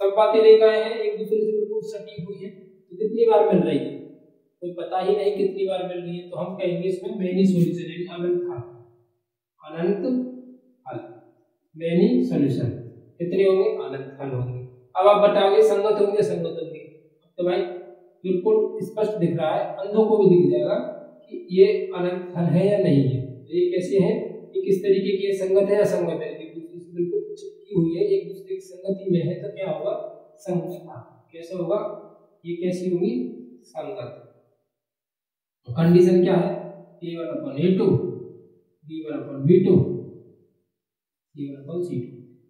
संपाती रेखाएं हैं एक दूसरे से बिल्कुल सटी हुई है तो कितनी बार मिल रही है? कोई पता ही नहीं कितनी बार मिल रही है, तो हम कहेंगे इसमें मेनी सॉल्यूशन, यानी अनंत हल, अनंत हल, मेनी सॉल्यूशन। कितने होंगे? अनंत हल होंगे। अब आप बताओगे संगत होंगे संगत होंगे? तो भाई बिल्कुल स्पष्ट दिख रहा है, अंधों को भी दिख जाएगा कि ये अनंत हल है या नहीं है। तो ये कैसे है, ये किस तरीके की संगत है या संगत है? एक दूसरे से बिल्कुल चिपकी हुई है, एक दूसरे की संगति में है, तो क्या होगा? संगत। कैसे होगा? ये कैसी होगी? संगत। कंडीशन क्या है? a1/a2 b1/b2 c1/c2।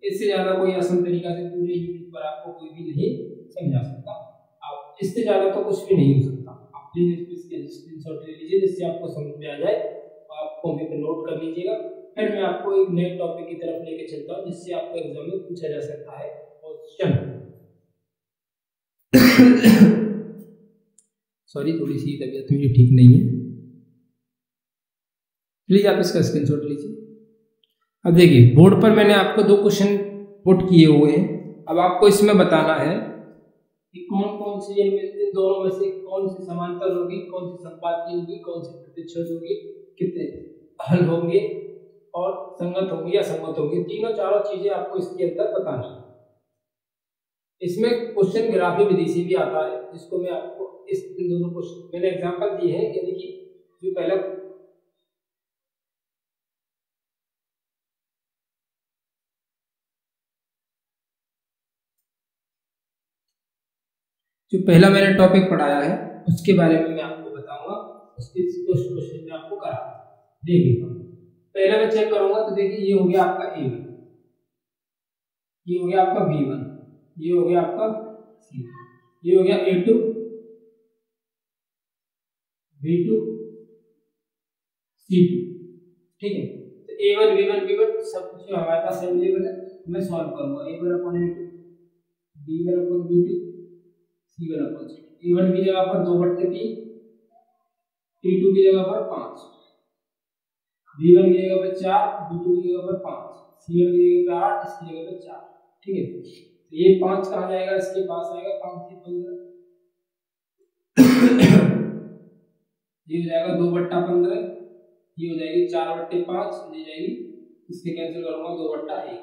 इससे ज्यादा कोई आसान तरीका से पूरे यूट्यूब पर आपको कोई भी नहीं समझा सकता। आप इससे ज्यादा तो कुछ भी नहीं हो सकता। आप प्लीज इसके स्क्रीनशॉट ले लीजिए जिससे आपको समझ में आ जाए, आप कॉपी पर नोट कर लीजिएगा। फिर मैं आपको एक नए टॉपिक की तरफ लेके चलता हूँ जिससे आपको एग्जाम में पूछा जा सकता है क्वेश्चन। सॉरी, थोड़ी सी तबीयत मेरी ठीक नहीं है, प्लीज आप इसका स्क्रीनशॉट लीजिए। अब देखिए बोर्ड पर मैंने आपको दो क्वेश्चन पुट किए हुए हैं। अब आपको इसमें बताना है कि कौन कौन सी इन दोनों में से कौन सी समांतर होगी, कौन सी संपाती होगी, कौन सी प्रतिच्छेद होगी, कितने हल होंगे और संगत होंगी या संगत होंगी। तीनों चारों चीजें आपको इसके अंदर बतानी है। इसमें क्वेश्चन ग्राफी विधि से भी आता है जिसको मैं आपको इन दोनों क्वेश्चन मैंने एग्जांपल दिए हैं, यानी कि जो पहला मैंने टॉपिक पढ़ाया है उसके बारे में मैं आपको बताऊंगा, उसके क्वेश्चन में आपको करा। देखिए पहले मैं चेक करूंगा तो देखिए ये हो गया आपका A1, ये हो गया आपका B1, ये हो गया आपका C1, ये हो गया A2 B2 C2। ठीक है, तो A1 B1 B1 सब कुछ हमारे पास अवेलेबल है। मैं सॉल्व करूंगा A1/A2 B1/B2 C1/C2। A1 की जगह पर 2/3, T2 की जगह पर 5, B1 की जगह पर 4, B2 की जगह पर 5, C1 की जगह पर 8, इसकी जगह पर 4। ठीक है, तो ये 5 कहाँ जाएगा? इसके पास आएगा, 5 से 15 ये हो जाएगा 2/15, ये हो जाएगी 4/5, ये जाएगी इससे कैंसिल करूंगा 2/1।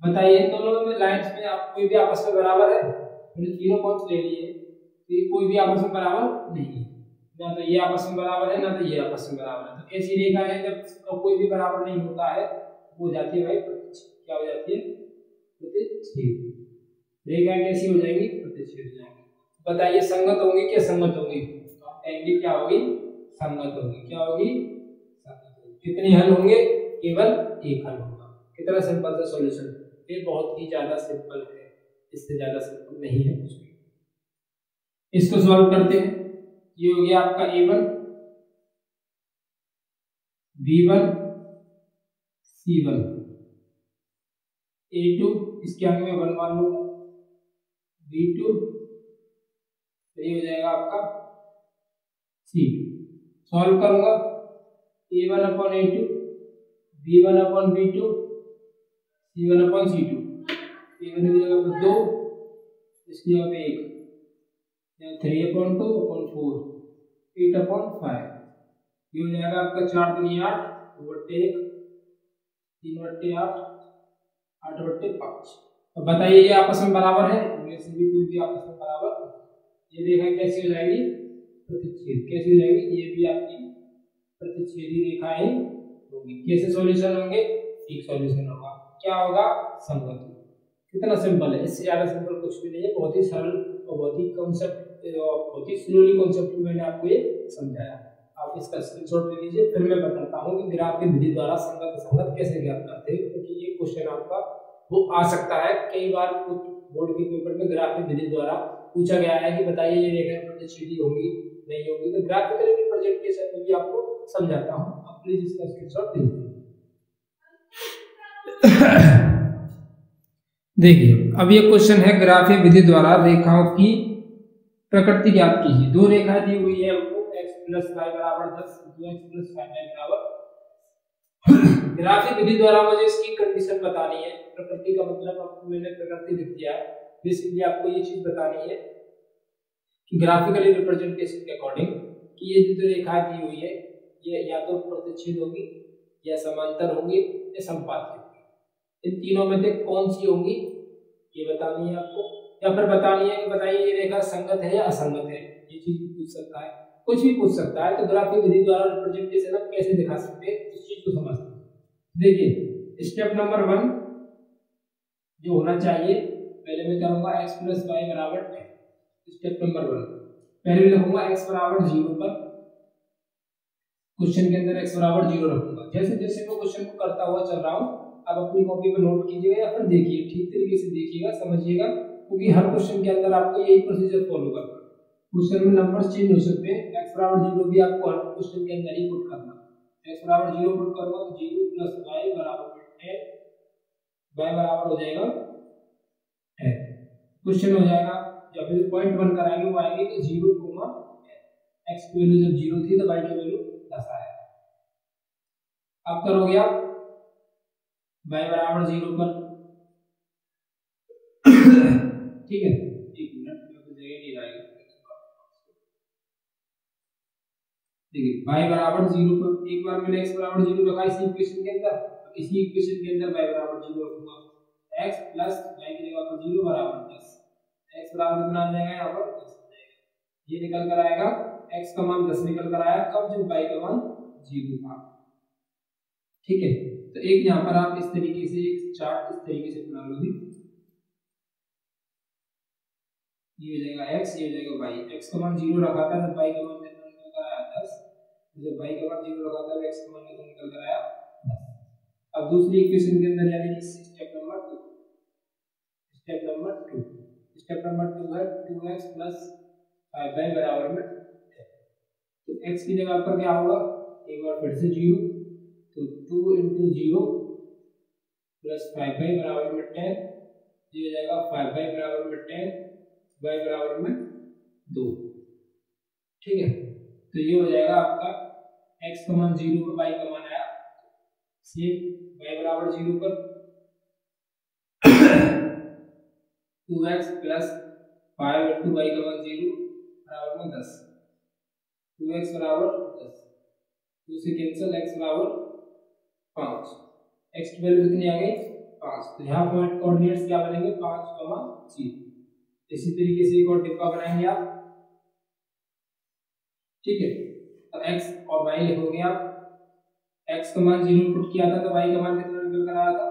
बताइए दोनों में लाइंस में आप कोई भी आपस में बराबर है? मैंने तीनों पॉइंट्स ले लिए, तो ये कोई भी आपस में बराबर नहीं है, ना तो ये आपस में बराबर है ना तो ये आपस में बराबर है। तो ऐसी रेखा है जब कोई भी बराबर नहीं होता है वो हो जाती है भाई प्रतिच्छेद। क्या हो जाती है? प्रतिच्छेद। रेखा कैसी हो जाएगी? प्रतिच्छेद हो जाएगी। बताइए संगत होंगी क्या संगत होंगी? तो आप कहेंगे क्या होगी? संगत होगी। क्या होगी? संगत होगी। कितने हल होंगे? केवल एक हल होगा। कितना सिंपल सा सॉल्यूशन, ये बहुत ही ज्यादा सिंपल है, इससे ज्यादा सिंपल नहीं है कुछ भी। इसको सॉल्व करते हैं। ये हो गया आपका a1 b1 c1 a2, इसके आगे में 1 मान लूंगा, b2, ये हो जाएगा आपका c2। सॉल्व करूंगा a1 upon a2 b1 upon b2 c1 upon c2। a1 की जगह पर 2, इसकी जगह पे 1, 3/2 अपॉन 4 8/5। ये हो जाएगा आपका 4 दूनी 8 2/1 3/8 8/5। अब बताइए ये आपस में बराबर है? इनमें से भी कोई भी आपस में बराबर। ये रेखा कैसी हो जाएगी? प्रतिच्छेद। कैसी हो जाएगी? ये भी आपकी प्रतिच्छेदी रेखाएं होंगी। कैसे सॉल्यूशन होंगे? एक सॉल्यूशन होगा। क्या होगा? संगत। कितना सिंपल है, इससे ज्यादा सिंपल कुछ भी नहीं है। बहुत ही सरल और बहुत ही कॉन्सेप्ट, बहुत ही स्लोली कॉन्सेप्ट मैंने आपको ये समझाया। आप इसका स्क्रीनशॉट ले लीजिए, फिर मैं बताता हूँ कि ग्राफ की विधि द्वारा संगत संगत कैसे ज्ञात करते हैं, क्योंकि ये क्वेश्चन आपका वो आ सकता है कई बार बोर्ड के पेपर में। ग्राफ की विधि द्वारा पूछा गया है कि बताइए ये रेखाएं प्रतिच्छेदी होंगी नहीं होंगी, तो ग्राफिकल रिप्रेजेंटेशन में भी आपको समझाता हूँ। आप प्लीज इसका स्क्रीनशॉट लीजिए। देखिए अब ये क्वेश्चन है ग्राफ विधि द्वारा रेखाओं की प्रकृति ज्ञात कीजिए। दो रेखाएं दी हुई है हमको, x + y = 10, 2x + 5y = graph विधि द्वारा मुझे इसकी कंडीशन बतानी है। प्रकृति का मतलब आपको मैंने प्रकृति लिख दिया है, बेसिकली आपको ये चीज बतानी है कि ग्राफिकली रिप्रेजेंटेशन के अकॉर्डिंग कि ये जो रेखा दी हुई है ये या तो प्रतिच्छेद होगी या समांतर होगी या संपात होगी। इन तीनों में से कौन सी होंगी ये बतानी है आपको, या फिर बतानी है कि बताइए ये रेखा संगत है या असंगत है। ये चीज पूछ सकता है, कुछ भी पूछ सकता है। तो ग्राफिक विधि द्वारा रिप्रेजेंटेशन हम कैसे दिखा सकते हैं इस चीज को समझते हैं। देखिए स्टेप नंबर 1 जो होना चाहिए, पहले मैं करूंगा x + y = 10। स्टेप नंबर 1 पहले लिखूंगा x = 0 पर, क्वेश्चन के अंदर x = 0 रखूंगा। जैसे जैसे मैं क्वेश्चन को करता हुआ चल रहा हूं, आप अपनी कॉपी पर नोट कीजिएगा या फिर देखिए, ठीक तरीके से देखिएगा, समझिएगा, क्योंकि हर क्वेश्चन के अंदर आपको यही प्रोसीजर फॉलो करना है। क्वेश्चन में नंबर्स चेंज हो सकते हैं, x = 0 भी आपको हर क्वेश्चन के अंदर ही पुट करना है। x = 0 पुट करूंगा तो 0 + y = 10, y बराबर हो जाएगा 10। क्वेश्चन हो जाएगा जब भी पॉइंट 1 कराएंगे वो आएंगे कि 0, x की वैल्यू जब 0 थी तो y की वैल्यू 10 आया। अब करोगे आप y = 0 पर, ठीक है, एक मिनट में तो जगह नहीं रहेगा। देखिए y = 0 पर एक बार मैंने x = 0 रखा इसी इक्वेशन के अंदर, इसी इक्वेशन के अंदर y = 0 रखूंगा। x प्लस y की जगह पर 0 = 10, x बराबर कितना आ जाएगा यहाँ पर 10 आ जाएगा। ये निकल कर आएगा, x का मान 10 निकल कर आया, कब? जब y का मान 0 था। ठीक है, तो एक यहाँ पर आप इस तरीके से एक चार्ट इस तरीके से बना लोगे, ये हो जाएगा x, ये हो जाएगा y। x का मान 0 रखा था जब y का मान कितना निकल कर आया 10, जब y का मान 0 रखा था x का मान कितना निकल कर आया 10। अब दूसरी इक्वेशन के अंदर यानी कि स्टेप नंबर 2 है 2x + 5y बराबर में 10। तो x की जगह पर क्या होगा, एक बार फिर से 0, तो 2 × 0 + 5y बराबर में 10, ये हो जाएगा 5y बराबर में 10, y बराबर में 2। ठीक है, तो ये हो जाएगा आपका x का मान 0 पर y का मान आया सेम, y = 0 पर 2x + 5 × y का मान 0 बराबर में 10, 2x = 10, 2 से कैंसिल, x = 5। x की वैल्यू कितनी आ गई 5। तो यहाँ पॉइंट कोऑर्डिनेट्स क्या बनेंगे 5, 0। इसी तरीके से एक और टिप्पा बनाएंगे आप, ठीक है। तो x और y लिखोगे आप, x का मान 0 पुट किया था तो y का मान कितना निकल कर आया था,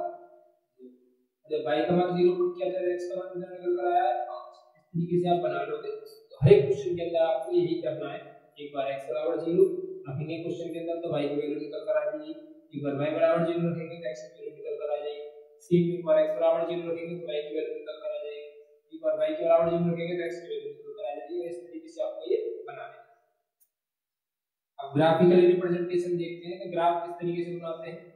जब y का मान 0 पुट किया था तो x का मान कितना निकल कर आया है 5। इस तरीके से आप बना लोगे। तो हर एक क्वेश्चन के अंदर आपको यही करना है, एक बार x बराबर 0 रखेंगे क्वेश्चन के अंदर तो y की वैल्यू निकल कर आ जाएगी, एक बार y बराबर 0 रखेंगे तो x की वैल्यू निकल कर आ जाएगी, सेम एक बार x बराबर 0 रखेंगे तो y की वैल्यू निकल कर आ जाएगी, एक बार y के बराबर 0 रखेंगे तो x की वैल्यू निकल कर आ जाएगी। इस तरीके से आपको ये बनाना है। अब ग्राफिकल रिप्रेजेंटेशन देखते हैं कि ग्राफ किस तरीके से बनाते हैं।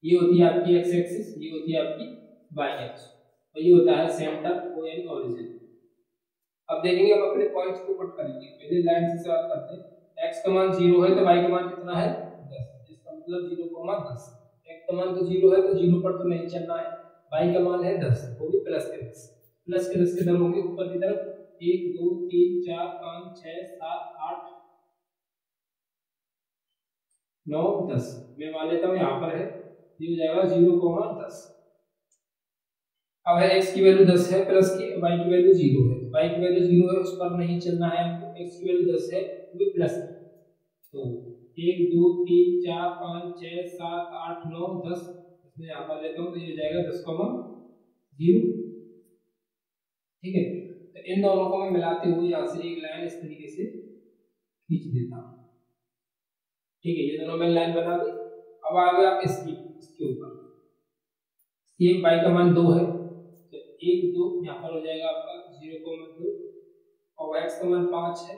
ये होती है आपकी x एक्सिस, ये होती है आपकी y एक्सिस, और ये होता है सेंटर ओ यानी ओरिजिन। अब देखेंगे हम अपने पॉइंट्स को पुट करेंगे। पहले लाइन से स्टार्ट करते हैं। x का मान 0 है तो y का मान कितना है 10, इसका मतलब 0,10। x का मान तो 0 है तो 0 पर तो नहीं चलना है, y का मान है 10, वो भी प्लस के 10। प्लस के 10 किधर होंगे ऊपर की तरफ 1 2 3 4 5 6 7 8 9 10। मैं मान लेता हूँ यहाँ पर है, ये हो जाएगा 0,10। अब है x की वैल्यू 10 है प्लस की y की वैल्यू 0 है, y की वैल्यू 0 है उस पर नहीं चलना है हमको, x की वैल्यू 10 है वो भी प्लस की। तो 1 2 3 4 5 6 7 8 9 10, इसमें यहाँ पर लेता हूँ तो ये हो जाएगा 10,0। ठीक है, तो इन दोनों को मैं मिलाते हुए यहाँ से एक लाइन इस तरीके से खींच देता हूँ। ठीक है, ये दोनों मैंने लाइन बना दी। अब आ गया आप इसके ऊपर सेम y का मान 2 है तो 1 2 यहाँ पर हो जाएगा आपका 0,2, और x का मान 5 है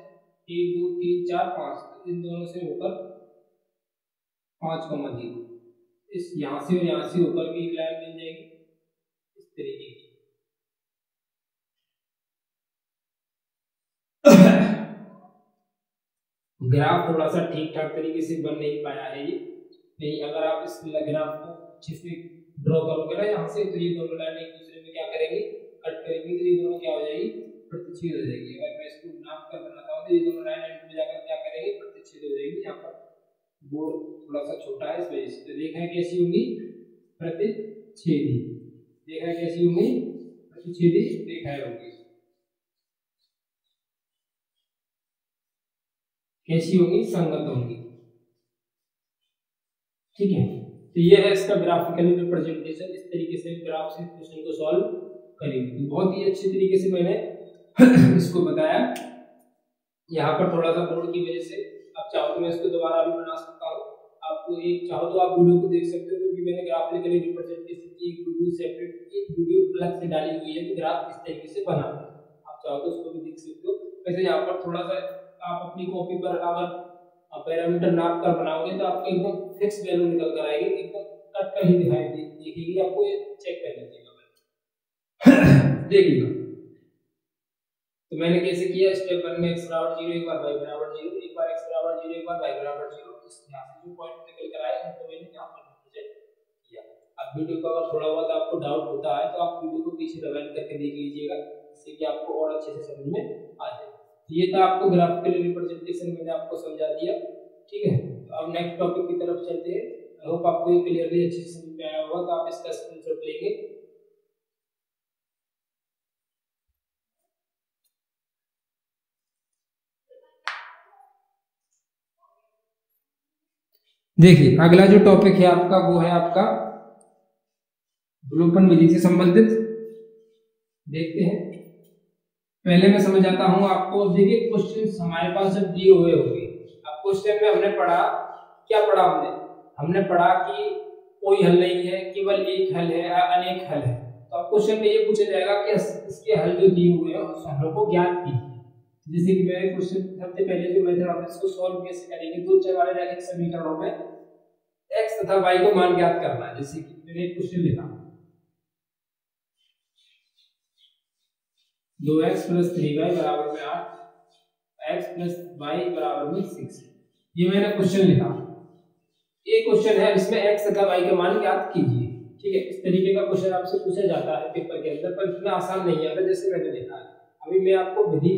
1 2 3 4 5, तो इन दोनों से होकर 5,0। इस यहाँ से और यहाँ से ऊपर भी एक लाइन बन जाएगी इस तरीके की। ग्राफ थोड़ा सा ठीक ठाक तरीके से बन नहीं पाया है ये, नहीं अगर आप इस ग्राफ को अच्छे से ड्रॉ करोगे ना यहाँ से तो ये दोनों लाइन एक दूसरे में क्या करेंगे कट करेंगे, तो ये दोनों क्या हो जाएगी प्रतिच्छेद हो जाएगी। अगर मैं इसको नाप कर बनाता हूँ तो ये दोनों लाइन एंड में जाकर क्या करेंगे प्रतिच्छेद हो जाएगी। यहाँ पर बोर्ड थोड़ा सा छोटा है इस वजह से, तो रेखाएं कैसी होंगी प्रतिच्छेदी, रेखाएं कैसी होंगी प्रतिच्छेदी रेखाएं होंगी। कैसी होंगी संगत होंगी। ठीक है, तो ये है इसका ग्राफिकली रिप्रेजेंटेशन। इस तरीके से ग्राफ से क्वेश्चन को सॉल्व करेंगे। तो बहुत ही अच्छे तरीके से मैंने इसको बताया। यहाँ पर थोड़ा सा बोर्ड की वजह से आप चाहो तो मैं इसको दोबारा भी बना सकता हूँ, आपको एक चाहो तो आप वीडियो को देख सकते हो, क्योंकि मैंने ग्राफिकली रिप्रेजेंटेशन की एक वीडियो सेपरेट एक वीडियो अलग से डाली हुई है कि ग्राफ किस तरीके से बनाते हैं, आप चाहो तो उसको भी देख सकते हो। वैसे यहाँ पर थोड़ा सा आप अपनी कॉपी पर अगर पैरामीटर नाप कर बनाओगे तो आपको एकदम फिक्स वैल्यू निकल कर आएगी, एकदम कट कर ही दिखाई देगी आपको, ये चेक कर लीजिएगा। देखिएगा तो मैंने कैसे किया, स्टेप 1 में x बराबर 0 एक बार y बराबर 0, एक बार x बराबर 0 एक बार y बराबर 0, इस यहां से जो पॉइंट निकल कर आए उनको मैंने यहां पर रिप्रेजेंट किया। अब वीडियो को अगर थोड़ा बहुत आपको डाउट होता है तो आप वीडियो को पीछे रिवाइंड करके देख लीजिएगा, जिससे कि आपको और अच्छे से समझ में आ जाए। ये था आपको ग्राफिकल रिप्रेजेंटेशन मैंने आपको समझा दिया। ठीक है, तो अब नेक्स्ट टॉपिक की तरफ चलते हैं। आई होप आपको ये क्लियरली अच्छे से समझ में आया होगा, तो आप इसका स्क्रीनशॉट लेंगे। देखिए अगला जो टॉपिक है आपका वो है आपका विलोपन विधि से संबंधित। देखते हैं, पहले मैं समझ आता हूं आपको। देखिए क्वेश्चन हमारे पास जब दिए हुए होंगे, अब क्वेश्चन में हमने पढ़ा, क्या पढ़ा हमने पढ़ा कि कोई हल नहीं है, केवल एक हल है, अनेक हल है। तो अब क्वेश्चन में ये पूछा जाएगा कि इसके हल जो दिए हुए हैं उस हलों को ज्ञात कीजिए। जैसे कि मैंने क्वेश्चन सबसे पहले जो मेथड है इसको सॉल्व कैसे करेंगे, दो चर वाले रैखिक समीकरणों में x तथा y को मान ज्ञात करना है। जैसे कि मैंने एक क्वेश्चन लिखा 2x + 3y = 8, x + y = 6, ये मैंने क्वेश्चन लिखा। ये क्वेश्चन है, इसमें x तथा y के मान ज्ञात कीजिए। ठीक है, इस तरीके का क्वेश्चन आपसे पूछा जाता है पेपर के अंदर, पर इतना आसान नहीं आता जैसे मैंने लिखा है। अभी मैं आपको विधि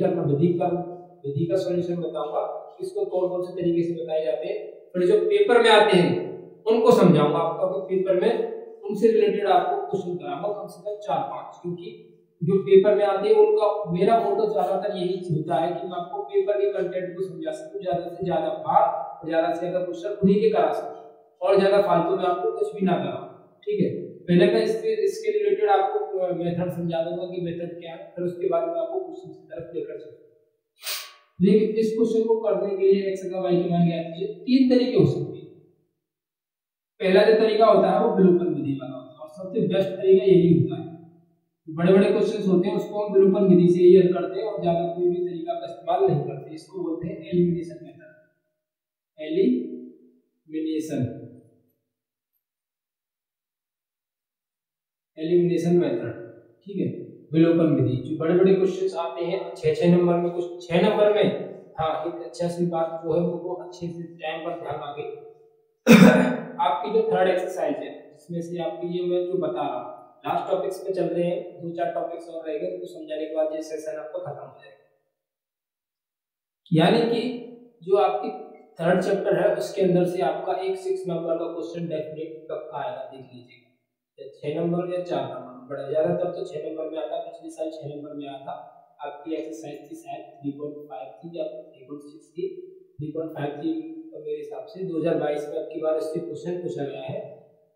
विधि का सॉल्यूशन बताऊंगा, इसको कौन कौन से तरीके से बताए जाते हैं, फिर जो पेपर में आते हैं उनको समझाऊंगा आपका, पेपर में उनसे रिलेटेड आपको क्वेश्चन कराऊंगा कम से कम 4-5, क्योंकि जो पेपर में आते हैं उनका मेरा मोटो ज्यादातर यही होता है कि मैं आपको पेपर के कंटेंट को समझा सकूं, ज्यादा से ज्यादा बार और ज्यादा से ज्यादा क्वेश्चन उन्हीं के करा सकूं और ज्यादा फालतू में आपको कुछ भी ना कराऊं। ठीक है, पहले मैं इसके रिलेटेड आपको मेथड समझा दूंगा कि मेथड क्या है, फिर उसके बाद में आपको क्वेश्चन की तरफ लेकर चलूंगा। लेकिन इस क्वेश्चन को करने के लिए x का y के मान ज्ञात कीजिए। 3 तरीके हो सकते हैं। पहला जो तरीका होता है वो विलोपन विधि वाला होता है और सबसे बेस्ट तरीका यही होता है। बड़े बड़े क्वेश्चंस होते हैं उसको हम विलोपन विधि से ही हल करते हैं और ज्यादा कोई भी तरीका का इस्तेमाल नहीं करते। इसको बोलते हैं एलिमिनेशन मेथड, एलिमिनेशन मेथड। ठीक है, विलोपन विधि। जो बड़े बड़े क्वेश्चंस आते हैं 6-6 नंबर में, कुछ 6 नंबर में, हाँ एक अच्छा सी बात जो है वो अच्छे से टाइम पर ध्यान आ गई। आपकी जो थर्ड एक्सरसाइज है जिसमें से आपकी ये मैं जो बता रहा हूँ, लास्ट टॉपिक्स पे चल रहे हैं, 2-4 टॉपिक्स और रहेंगे, तो समझाने के बाद ये सेशन आपका खत्म हो जाएगा। यानी कि जो आपकी थर्ड चैप्टर है उसके अंदर से आपका एक 6 नंबर का क्वेश्चन डेफिनेट पक्का आएगा, देख लीजिएगा, या 6 नंबर या 4 नंबर, बड़ा ज्यादातर तो 6 नंबर में आता। पिछले साल 6 नंबर में आता। आपकी एक्सरसाइज थी शायद 3.5 थी या 3.6 थी, 3.5 थी तो मेरे हिसाब से 2022 में आपकी बार इससे क्वेश्चन पूछा गया है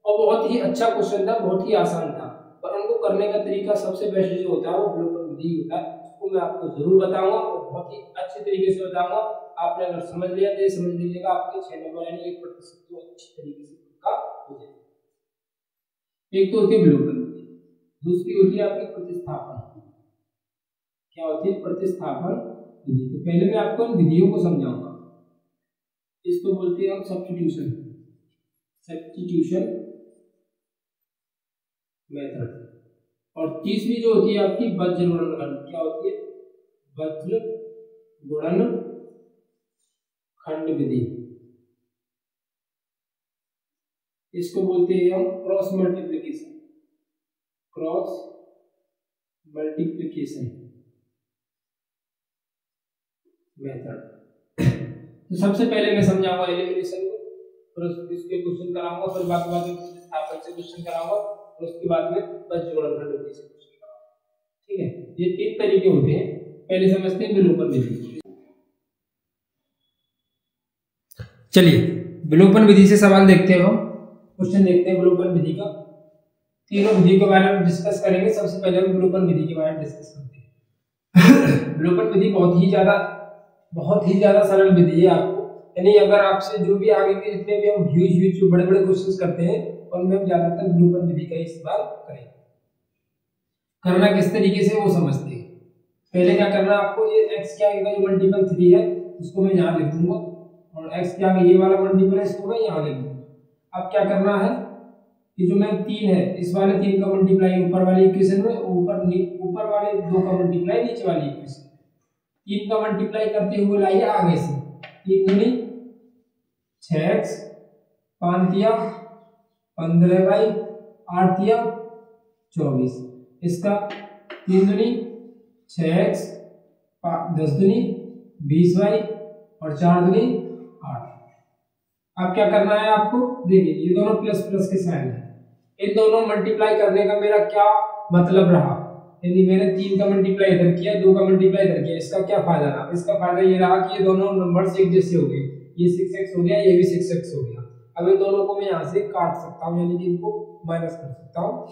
और बहुत ही अच्छा क्वेश्चन था, बहुत ही आसान था। पर उनको करने का तरीका सबसे बेस्ट जो होता है वो विलोपन विधि होता है, उसको मैं आपको जरूर बताऊंगा और बहुत ही अच्छे तरीके से बताऊंगा। आपने अगर समझ लिया तो ये समझ लीजिएगा आपके 6 नंबर यानी 1% तो अच्छी तरीके से पक्का हो जाएगा। एक तो होती है विलोपन विधि, दूसरी होती है आपकी प्रतिस्थापन। क्या होती है? प्रतिस्थापन विधि। तो पहले मैं आपको इन विधियों को समझाऊंगा। इसको बोलते हैं हम सब्स्टिट्यूशन मेथड। और तीसरी जो होती है आपकी वज्र गुणनखंड। क्या होती है? वज्र गुणनखंड विधि। इसको बोलते हैं हम क्रॉस मल्टीप्लिकेशन मेथड। तो सबसे पहले मैं समझाऊंगा एलिमिनेशन को, फिर इसके क्वेश्चन कराऊंगा, फिर बाद में प्रतिस्थापन से क्वेश्चन कराऊंगा और उसके बाद में वज्र गुणनखंड विधि से क्वेश्चन कराऊंगा। ठीक है, ये 3 तरीके होते हैं। पहले समझते हैं विलोपन विधि। चलिए विलोपन विधि से सवाल देखते हैं, हम क्वेश्चन देखते हैं विलोपन विधि का। तीनों विधि के बारे में डिस्कस करेंगे। सबसे पहले हम विलोपन विधि के बारे में डिस्कस करते हैं। विलोपन विधि बहुत ही ज्यादा सरल विधि है आपको, यानी अगर आपसे जो भी आगे के जितने भी हम ह्यूज जो बड़े बड़े क्वेश्चंस करते हैं उनमें हम ज्यादातर विलोपन विधि का इस्तेमाल करेंगे। करना किस तरीके से वो समझते हैं। पहले क्या करना आपको, ये x के आगे का जो मल्टीपल 3 है उसको मैं यहाँ लिख दूंगा और x के आगे ये वाला मल्टीपल है इसको मैं यहाँ लिख दूंगा। अब क्या करना है, ये जो मैं 3 है इस वाले 3 का मल्टीप्लाई ऊपर वाली इक्वेशन में, ऊपर वाले 2 का मल्टीप्लाई नीचे वाली इक्वेशन में, 3 का मल्टीप्लाई करते हुए लाइए आगे से। 3 दूनी 6x, 5 दिया 15y, 8 दिया 24, इसका 3 दूनी 6x, 10 दूनी 20y और 4 दूनी 8। अब क्या करना है आपको, देखिए ये दोनों प्लस प्लस के साइन है, इन दोनों मल्टीप्लाई करने का मेरा क्या मतलब रहा, यानी मैंने 3 का मल्टीप्लाई इधर किया, 2 का मल्टीप्लाई इधर किया, इसका क्या फायदा रहा? इसका फायदा ये रहा कि ये दोनों नंबर्स एक जैसे हो गए, ये 6x हो गया, ये भी 6x हो गया। अब इन दोनों को मैं यहाँ से काट सकता हूँ, यानी कि इनको माइनस कर सकता हूँ।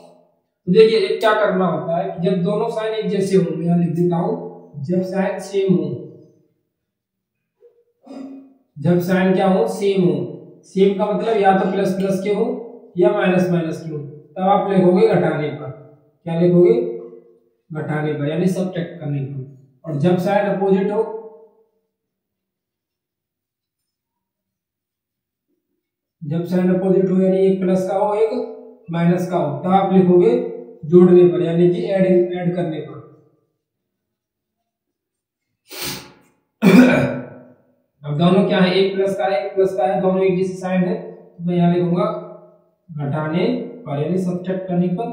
तो देखिए एक क्या करना होता है कि जब दोनों साइन एक जैसे हों, मैं यहाँ लिख देता हूँ, जब साइन सेम हो, जब साइन क्या हो, सेम हो। सेम का मतलब या तो प्लस प्लस के हो या माइनस माइनस के हो, तब आप लिखोगे घटाने पर। क्या लिखोगे? घटाने पर, यानी सबट्रैक्ट करने पर। और जब साइन अपोजिट हो, जब साइन अपोजिट हो यानी एक प्लस का हो एक माइनस का हो, तब आप लिखोगे जोड़ने पर, यानी कि ऐड करने पर। अब दोनों क्या है, एक प्लस का है, दोनों एक जैसे साइन है, तो मैं यहाँ लिखूंगा घटाने पर, यानी सब्ट्रैक्ट करने पर।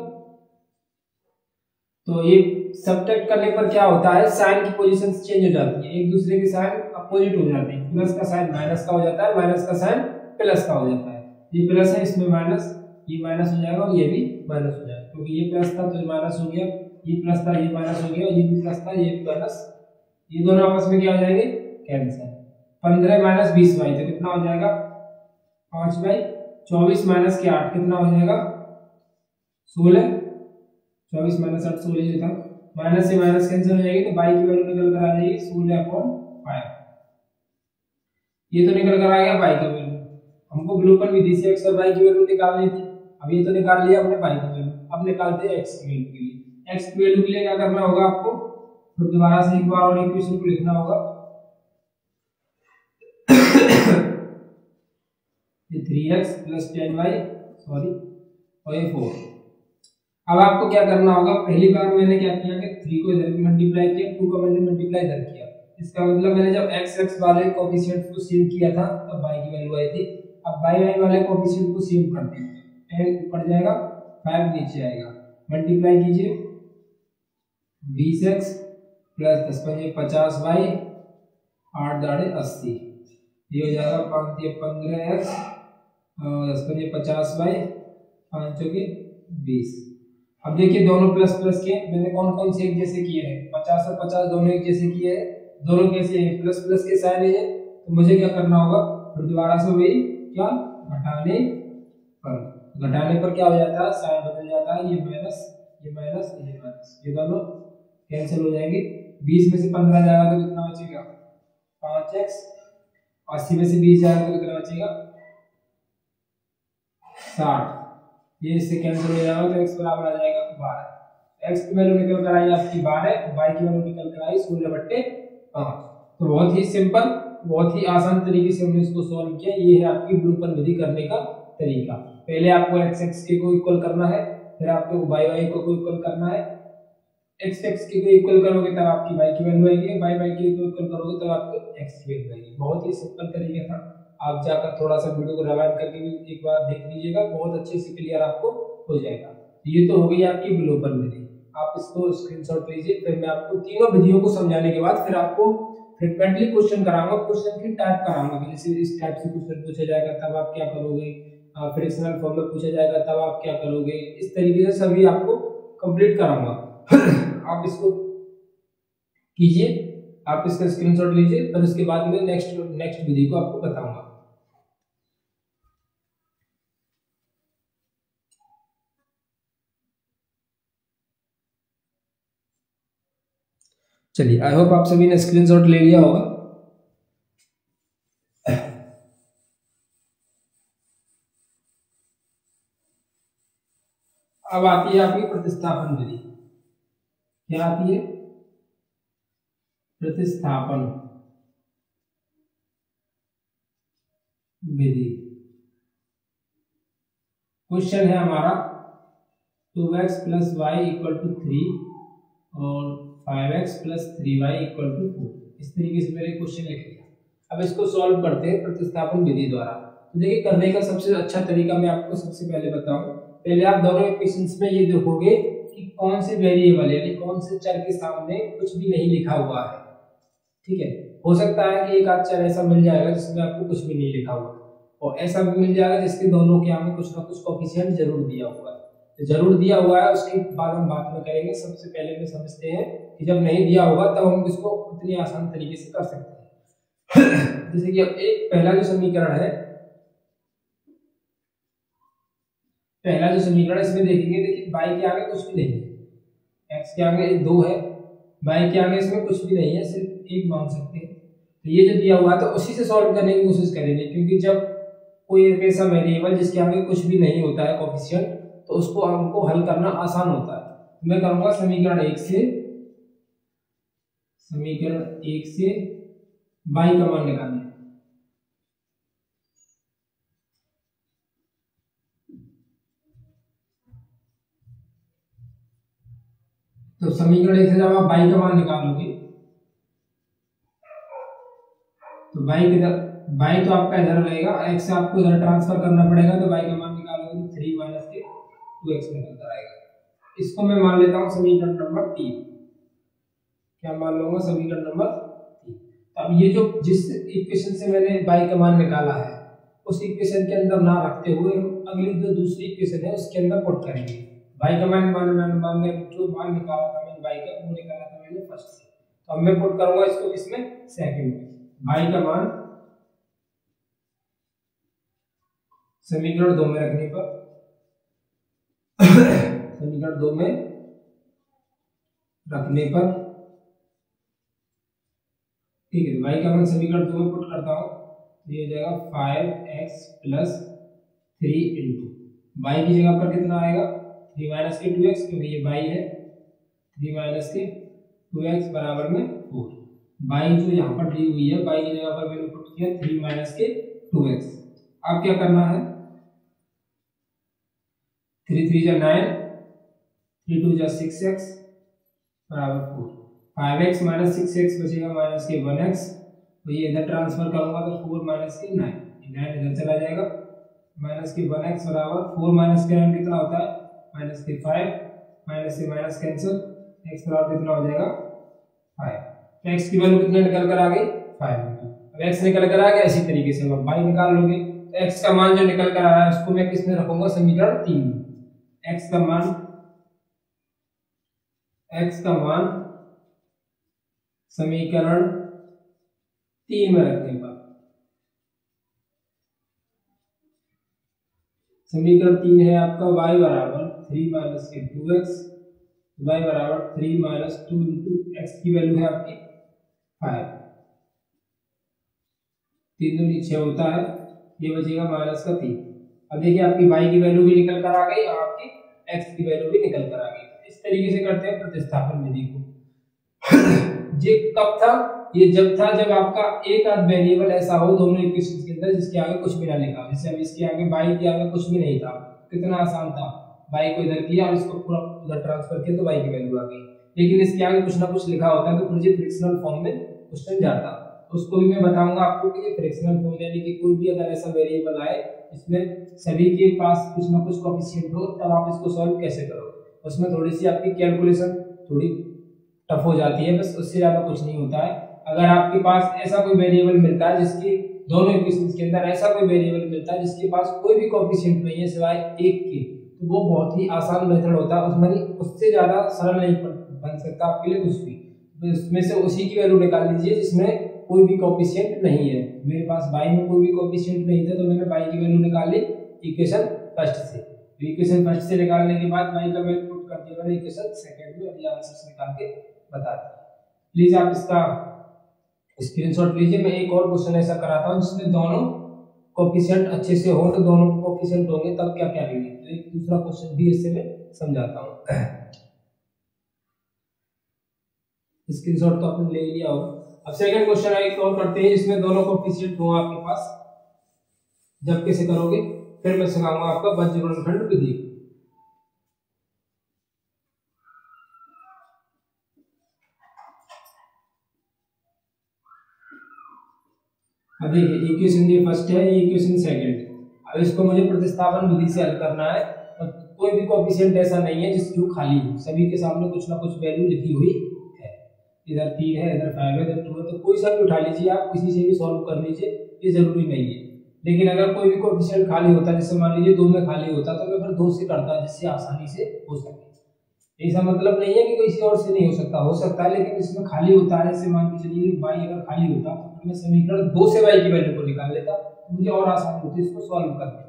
तो ये सब्ट्रैक्ट करने पर क्या होता है, साइन की पोजीशन चेंज हो जाती है, एक दूसरे के साइन अपोजिट हो जाते हैं। प्लस का साइन माइनस का हो जाता है, माइनस का साइन प्लस का हो जाता है। ये प्लस है, इसमें माइनस, ये माइनस हो जाएगा और ये भी माइनस हो जाएगा, क्योंकि ये प्लस था तो ये माइनस हो गया, ये प्लस था ये माइनस हो गया, ये भी प्लस था ये भी माइनस, ये दोनों आपस में क्या हो जाएंगे, कैंसिल। 15 माइनस 20 बाई तो कितना हो जाएगा 5 बाई 24 माइनस के 8 कितना हो जाएगा 16, 24 माइनस 8 16 ही था, माइनस से माइनस कैंसिल हो जाएगी तो बाई की वैल्यू निकल कर आ जाएगी 16/5। ये तो निकल कर आ गया बाई की वैल्यू। हमको ब्लूपर विधि से x और y की वैल्यू निकालनी थी, अब ये तो निकाल लिया हमने y की वैल्यू। अब निकालते हैं x की वैल्यू के लिए। x की वैल्यू के लिए क्या करना होगा आपको, फिर दोबारा से एक बार और इक्वेशन को लिखना होगा। ये 3x + 10y सॉरी और ये 4। अब आपको क्या करना होगा, पहली बार मैंने क्या किया कि 3 को इधर मल्टीप्लाई किया, 2 को मैंने मल्टीप्लाई इधर किया। इसका मतलब मैंने जब x वाले कोएफिशिएंट को सेव किया था तब y की वैल्यू आई थी। अब y वाले कोएफिशिएंट को सेव करते हैं, 10 ऊपर जाएगा 5 नीचे आएगा, मल्टीप्लाई कीजिए 20x + 10 × 50y 8 दाड़े 80, ये हो जाएगा 5 × 15x और 10 × 50y 5 × 20। अब देखिए दोनों प्लस प्लस के मैंने कौन कौन से एक जैसे किए हैं, 50 और 50 दोनों एक जैसे किए हैं, दोनों कैसे हैं प्लस प्लस के साइन है, तो मुझे क्या करना होगा, फिर दोबारा से वही क्या घटाने पर क्या हो जाता है, साइन बदल जाता है, ये माइनस ये माइनस ये माइनस, ये दोनों कैंसिल हो जाएंगे। 20 में से 15 जाएगा तो कितना बचेगा 5x, 80 में से 20 जाएगा तो कितना बचेगा 60, ये इससे कैंसिल हो जाएगा तो x बराबर आ जाएगा 12। x की वैल्यू निकल कर आई आपकी 12, y की वैल्यू निकल कर आई 16/5। तो बहुत ही सिंपल, बहुत ही आसान तरीके से हमने इसको सॉल्व किया। ये है आपकी ब्लूपर विधि करने का तरीका। पहले आपको x के को इक्वल करना है, फिर आपको y को इक्वल करना है। x के को इक्वल करोगे तब आपकी y की वैल्यू आएगी, y के को इक्वल करोगे तब आपको x की वैल्यू आएगी। बहुत ही सिंपल तरीका था। आप जाकर थोड़ा सा वीडियो को रिवाइंड करके भी एक बार देख लीजिएगा, बहुत अच्छे से क्लियर आपको हो जाएगा। ये तो हो गई आपकी ब्लूपर विधि, आप इसको स्क्रीनशॉट लीजिए। फिर मैं आपको तीनों विधियों को समझाने के बाद फिर आपको फ्रीक्वेंटली क्वेश्चन कराऊंगा, क्वेश्चन की टाइप कराऊंगा कि जैसे इस टाइप से क्वेश्चन पूछा जाएगा तब आप क्या करोगे, फ्रैक्शनल फॉर्म में पूछा जाएगा तब आप क्या करोगे, इस तरीके से सभी आपको कंप्लीट कराऊंगा। आप इसको कीजिए, आप इसका स्क्रीनशॉट लीजिए, फिर उसके बाद में नेक्स्ट विधि को आपको बताऊंगा। चलिए, आई होप आप सभी ने स्क्रीनशॉट ले लिया होगा। अब आती है आपकी प्रतिस्थापन विधि। क्या आती है, प्रतिस्थापन विधि। क्वेश्चन है हमारा 2x + y = 3 और 5x + 3y = 4। इस तरीके से मैंने क्वेश्चन लिख दिया। अब इसको सॉल्व करते हैं प्रतिस्थापन विधि द्वारा। तो देखिए, करने का सबसे अच्छा तरीका मैं आपको सबसे पहले बताऊं। पहले आप दोनों इक्वेशंस में ये देखोगे कि कौन से वेरिएबल यानी कौन से चर के सामने कुछ भी नहीं लिखा हुआ है। ठीक है, हो सकता है कि एक आध चर ऐसा मिल जाएगा जिसमें आपको कुछ भी नहीं लिखा हुआ, और ऐसा भी मिल जाएगा जिसके दोनों के आगे कुछ ना कुछ कोएफिशिएंट जरूर दिया हुआ है। तो जरूर दिया हुआ है उसके बाद हम बात में करेंगे। सबसे पहले में समझते हैं कि जब नहीं दिया होगा तब हम इसको इतनी आसान तरीके से कर सकते हैं। जैसे कि अब एक पहला जो समीकरण है, इसमें देखेंगे, देखिए y के आगे कुछ भी नहीं है, x के आगे 2 है, y के आगे इसमें कुछ भी नहीं है, सिर्फ 1 मान सकते हैं। तो ये जो दिया हुआ है तो उसी से सॉल्व करने की कोशिश करेंगे, क्योंकि जब कोई एक ऐसा वेरिएबल जिसके आगे कुछ भी नहीं होता है कोएफिशिएंट, तो उसको हमको हल करना आसान होता है। तो मैं करूंगा समीकरण 1 से y का मान निकालना। तो समीकरण 1 से जब आप y का मान निकालोगे तो y तो आपका इधर रहेगा, x से आपको इधर ट्रांसफर करना पड़ेगा, तो y का मान निकालोगे तो 3 - 2x निकल कर आएगा। इसको मैं मान लेता हूँ समीकरण नंबर 3। क्या मान लूंगा, समीकरण नंबर 3। तो अब ये जो जिस इक्वेशन से मैंने y का मान निकाला है उस इक्वेशन के अंदर ना रखते हुए हम अगली जो दूसरी इक्वेशन है उसके अंदर पुट करेंगे। y का मान जो मान निकाला था मैंने y का, वो निकाला था मैंने फर्स्ट से, तो अब मैं पुट करूंगा इसको किसमें, सेकंड में। y का मान समीकरण 2 में रखने पर समीकरण 2 में रखने पर ठीक है, y का मान समीकरण 2 में पुट करता हूं तो ये हो जाएगा 5x + 3 इंटू y की जगह पर कितना आएगा, 3 माइनस के 2x, क्योंकि ये y है, 3 माइनस के 2x बराबर में 4। y जो यहाँ पर दी हुई है y की जगह पर मैंने पुट किया 3 माइनस के 2x। अब क्या करना है, 3 3 जा 9, 3 2 जा 6x बराबर 4। 5x माइनस 6x बचेगा माइनस के 1x, तो ये इधर ट्रांसफर करूंगा तो 4 माइनस के 9, 9 इधर चला जाएगा, माइनस के 1x बराबर 4 माइनस के 9 कितना होता है, माइनस के 5, माइनस से माइनस कैंसिल, x बराबर कितना हो जाएगा 5। तो x की वैल्यू कितने निकल कर आ गई, 5। अब x निकल कर आ गया, इसी तरीके से अब y निकाल लोगे तो x का मान जो निकल कर आ रहा है उसको मैं किस में रखूंगा, समीकरण 3 में। x का मान समीकरण 3 में रखने पर समीकरण 3 है आपका y बराबर 3 माइनस के 2x, y बराबर 3 माइनस 2 इंटू x की वैल्यू है आपकी 5, 3 दूनी 6 होता है, ये बचेगा माइनस का 3। अब देखिए आपकी y की वैल्यू भी निकल कर आ गई और आपकी x की वैल्यू भी निकल कर आ गई। इस तरीके से करते हैं प्रतिस्थापन विधि को। ये कब था, ये जब था जब आपका एक आध वेरिएबल ऐसा हो दोनों इक्वेशंस के अंदर जिसके आगे कुछ भी ना लिखा, जैसे अब इसके आगे y के आगे कुछ भी नहीं था, कितना आसान था, y को इधर किया और इसको पूरा उधर ट्रांसफर किया तो y की वैल्यू आ गई। लेकिन इसके आगे कुछ ना कुछ लिखा होता है तो फिर ये फ्रिक्शनल फॉर्म में क्वेश्चन जाता, उसको भी मैं बताऊंगा आपको कि ये फ्रिक्शनल फॉर्म यानी कि कोई भी अगर ऐसा वेरिएबल आए इसमें सभी के पास कुछ ना कुछ कोएफिशिएंट हो तब आप इसको सॉल्व कैसे करोगे, उसमें थोड़ी सी आपकी कैलकुलेशन थोड़ी टफ हो जाती है, बस उससे ज्यादा कुछ नहीं होता है। अगर आपके पास ऐसा कोई वेरिएबल मिलता है जिसकी दोनों इक्वेशंस के अंदर ऐसा कोई वेरिएबल मिलता है जिसके पास कोई भी कोएफिशिएंट नहीं है सिवाय एक के, तो वो बहुत ही आसान मेथड होता है, उसमें उससे ज्यादा सरल नहीं बन सकता आपके लिए कुछ भी। तो इसमें से उसी की वैल्यू निकाल लीजिए जिसमें कोई भी कोएफिशिएंट नहीं है। मेरे पास y में कोई भी कोएफिशिएंट नहीं था तो मैंने y की वैल्यू निकाल ली इक्वेशन फर्स्ट से, तो इक्वेशन फर्स्ट से निकालने के बाद y का वैल्यू पुट कर दिया मैंने इक्वेशन सेकंड में, और ये आंसर्स निकाल के बता दिया। प्लीज आप इसका स्क्रीनशॉट लीजिए। मैं एक और क्वेश्चन ऐसा कराता हूं जिसमें दोनों कोएफिशिएंट अच्छे से हो, तो दोनों कोएफिशिएंट होंगे तब क्या क्या लेंगे, तो एक दूसरा क्वेश्चन भी इससे मैं समझाता हूं। स्क्रीनशॉट तो आपने ले लिया होगा। अब सेकंड क्वेश्चन एक और करते हैं जिसमें दोनों कोएफिशिएंट हो आपके पास, जब कैसे करोगे फिर मैं सिखाऊंगा आपका वज्रगुणनखंड विधि। अब देखिए इक्वेशन ये फर्स्ट है, ये इक्वेशन सेकंड है। अब इसको मुझे प्रतिस्थापन विधि से हल करना है और कोई भी कोएफिशिएंट ऐसा नहीं है जिसकी खाली हो, सभी के सामने कुछ ना कुछ वैल्यू लिखी हुई है। इधर 3 है, इधर 5 है, इधर 2 है, तो कोई सा भी उठा लीजिए आप, किसी से भी सॉल्व कर लीजिए, ये जरूरी नहीं है। लेकिन अगर कोई भी कोएफिशिएंट खाली होता, जैसे मान लीजिए 2 में खाली होता तो मैं फिर 2 से करता जिससे आसानी से हो सके। ऐसा मतलब नहीं है कि किसी और से नहीं हो सकता है, लेकिन इसमें खाली होता है। जैसे मान के चलिए y अगर खाली होता तो फिर मैं समीकरण 2 से y की वैल्यू को निकाल लेता, तो मुझे और आसानी होती इसको सॉल्व करने।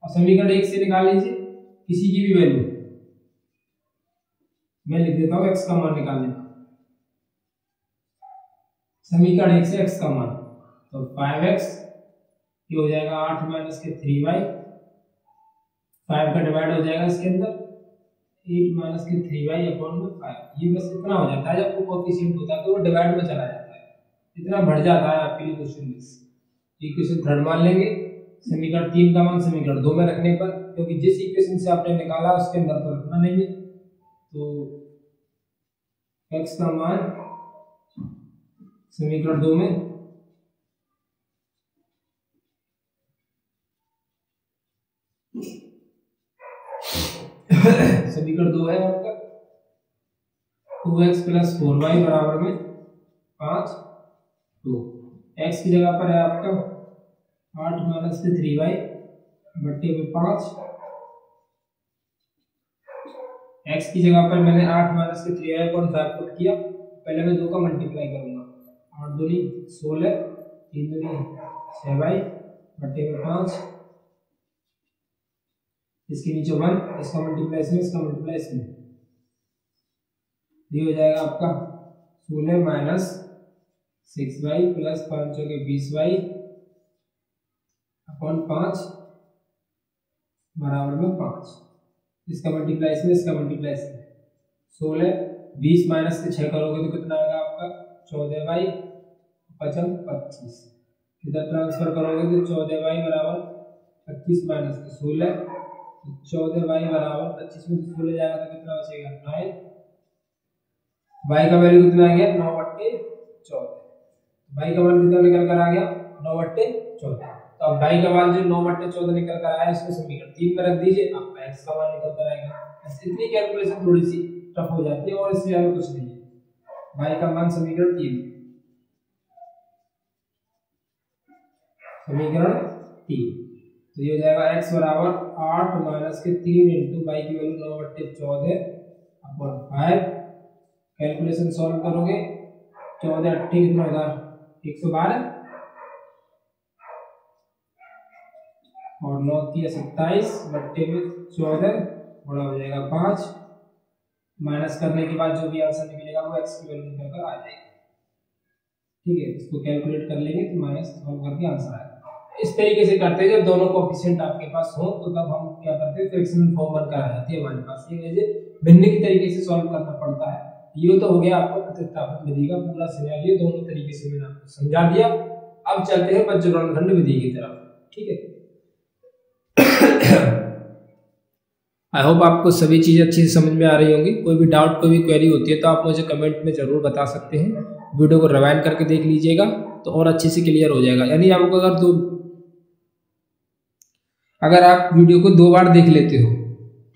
और समीकरण 1 से निकाल लीजिए किसी की भी वैल्यू, मैं लिख देता हूं x का मान निकाल लेता हूं, समीकरण 1 से x का मान, तो 5x ये हो जाएगा 8 माइनस के 3y, 5 का डिवाइड हो जाएगा इसके अंदर 8 माइनस के 3y अपॉन में 5। ये बस इतना हो जाता है, जब वो कोएफिशिएंट होता है तो वो डिवाइड में चला जाता है, इतना बढ़ जाता है आपके लिए क्वेश्चन में। इक्वेशन थर्ड मान लेंगे, समीकरण 3 का मान समीकरण 2 में रखने पर, क्योंकि जिस इक्वेशन से आपने निकाला उसके अंदर तो रखना नहीं है, तो x का मान समीकरण 2 में समीकरण 2 है आपका, 2x प्लस 4y बराबर में 5 2। x की जगह पर है आपका 8 माइनस के 3y बट्टे में 5। x की जगह पर मैंने 8 माइनस के 3y को 5 पुट किया। पहले मैं 2 का मल्टीप्लाई करूंगा, 8 दूनी 16, 3 दूनी 6y बट्टे में 5। इसके नीचे 1, इसका मल्टीप्लाई इसमें, इसका मल्टीप्लाई इसमें, ये हो जाएगा आपका 16 माइनस 6y प्लस 5 के 20y अपॉन 5 बराबर में 5। इसका मल्टीप्लाई इसमें, इसका मल्टीप्लाई इसमें, 16 20 माइनस से 6 करोगे तो कितना आएगा आपका 14y 55 25। इधर ट्रांसफर करोगे तो 14y बराबर 25 माइनस के 16, 14y बराबर 25 में 16 जाएगा तो कितना बचेगा 9। y का वैल्यू कितना आ गया 9/14। y का मान कितना निकल कर आ गया 9/14। तो अब y का मान जो 9/14 निकल कर आया इसको समीकरण 3 में रख दीजिए, आपका x का मान निकल कर आएगा। इतनी कैलकुलेशन थोड़ी सी टफ हो जाती है और इससे ज्यादा कुछ नहीं है। y का मान समीकरण 3, समीकरण 3, तो ये हो जाएगा x बराबर 8 माइनस के 3 इंटू y की वैल्यू 9/14 अपॉन 5। कैलकुलेशन सॉल्व करोगे 14 8 कितना होगा 112 और 9 3 27 बट्टे में 14 बड़ा हो जाएगा 5। माइनस करने के बाद जो भी आंसर निकलेगा वो x की वैल्यू निकल कर आ जाएगी। ठीक है, इसको कैलकुलेट कर लेंगे तो माइनस सॉल्व करके आंसर आएगा। इस तरीके से करते हैं, जब दोनों कोएफिशिएंट आपके पास हो तो तब हम क्या करते हैं फ्रैक्शनल फॉर्म बनकर आ जाती है हमारे पास। ये वजह भिन्न की तरीके से सॉल्व करना पड़ता है। ये तो हो गया आपको प्रतिस्थापन विधि का पूरा सिनेरियो, दोनों तरीके से मैंने आपको समझा दिया। अब चलते हैं पंचकरण विधि की तरफ। ठीक है, आई होप आपको सभी चीज़ें अच्छी से समझ में आ रही होंगी। कोई भी डाउट, कोई भी क्वेरी होती है तो आप मुझे कमेंट में ज़रूर बता सकते हैं। वीडियो को रिवाइंड करके देख लीजिएगा तो और अच्छे से क्लियर हो जाएगा। यानी आपको अगर आप वीडियो को 2 बार देख लेते हो,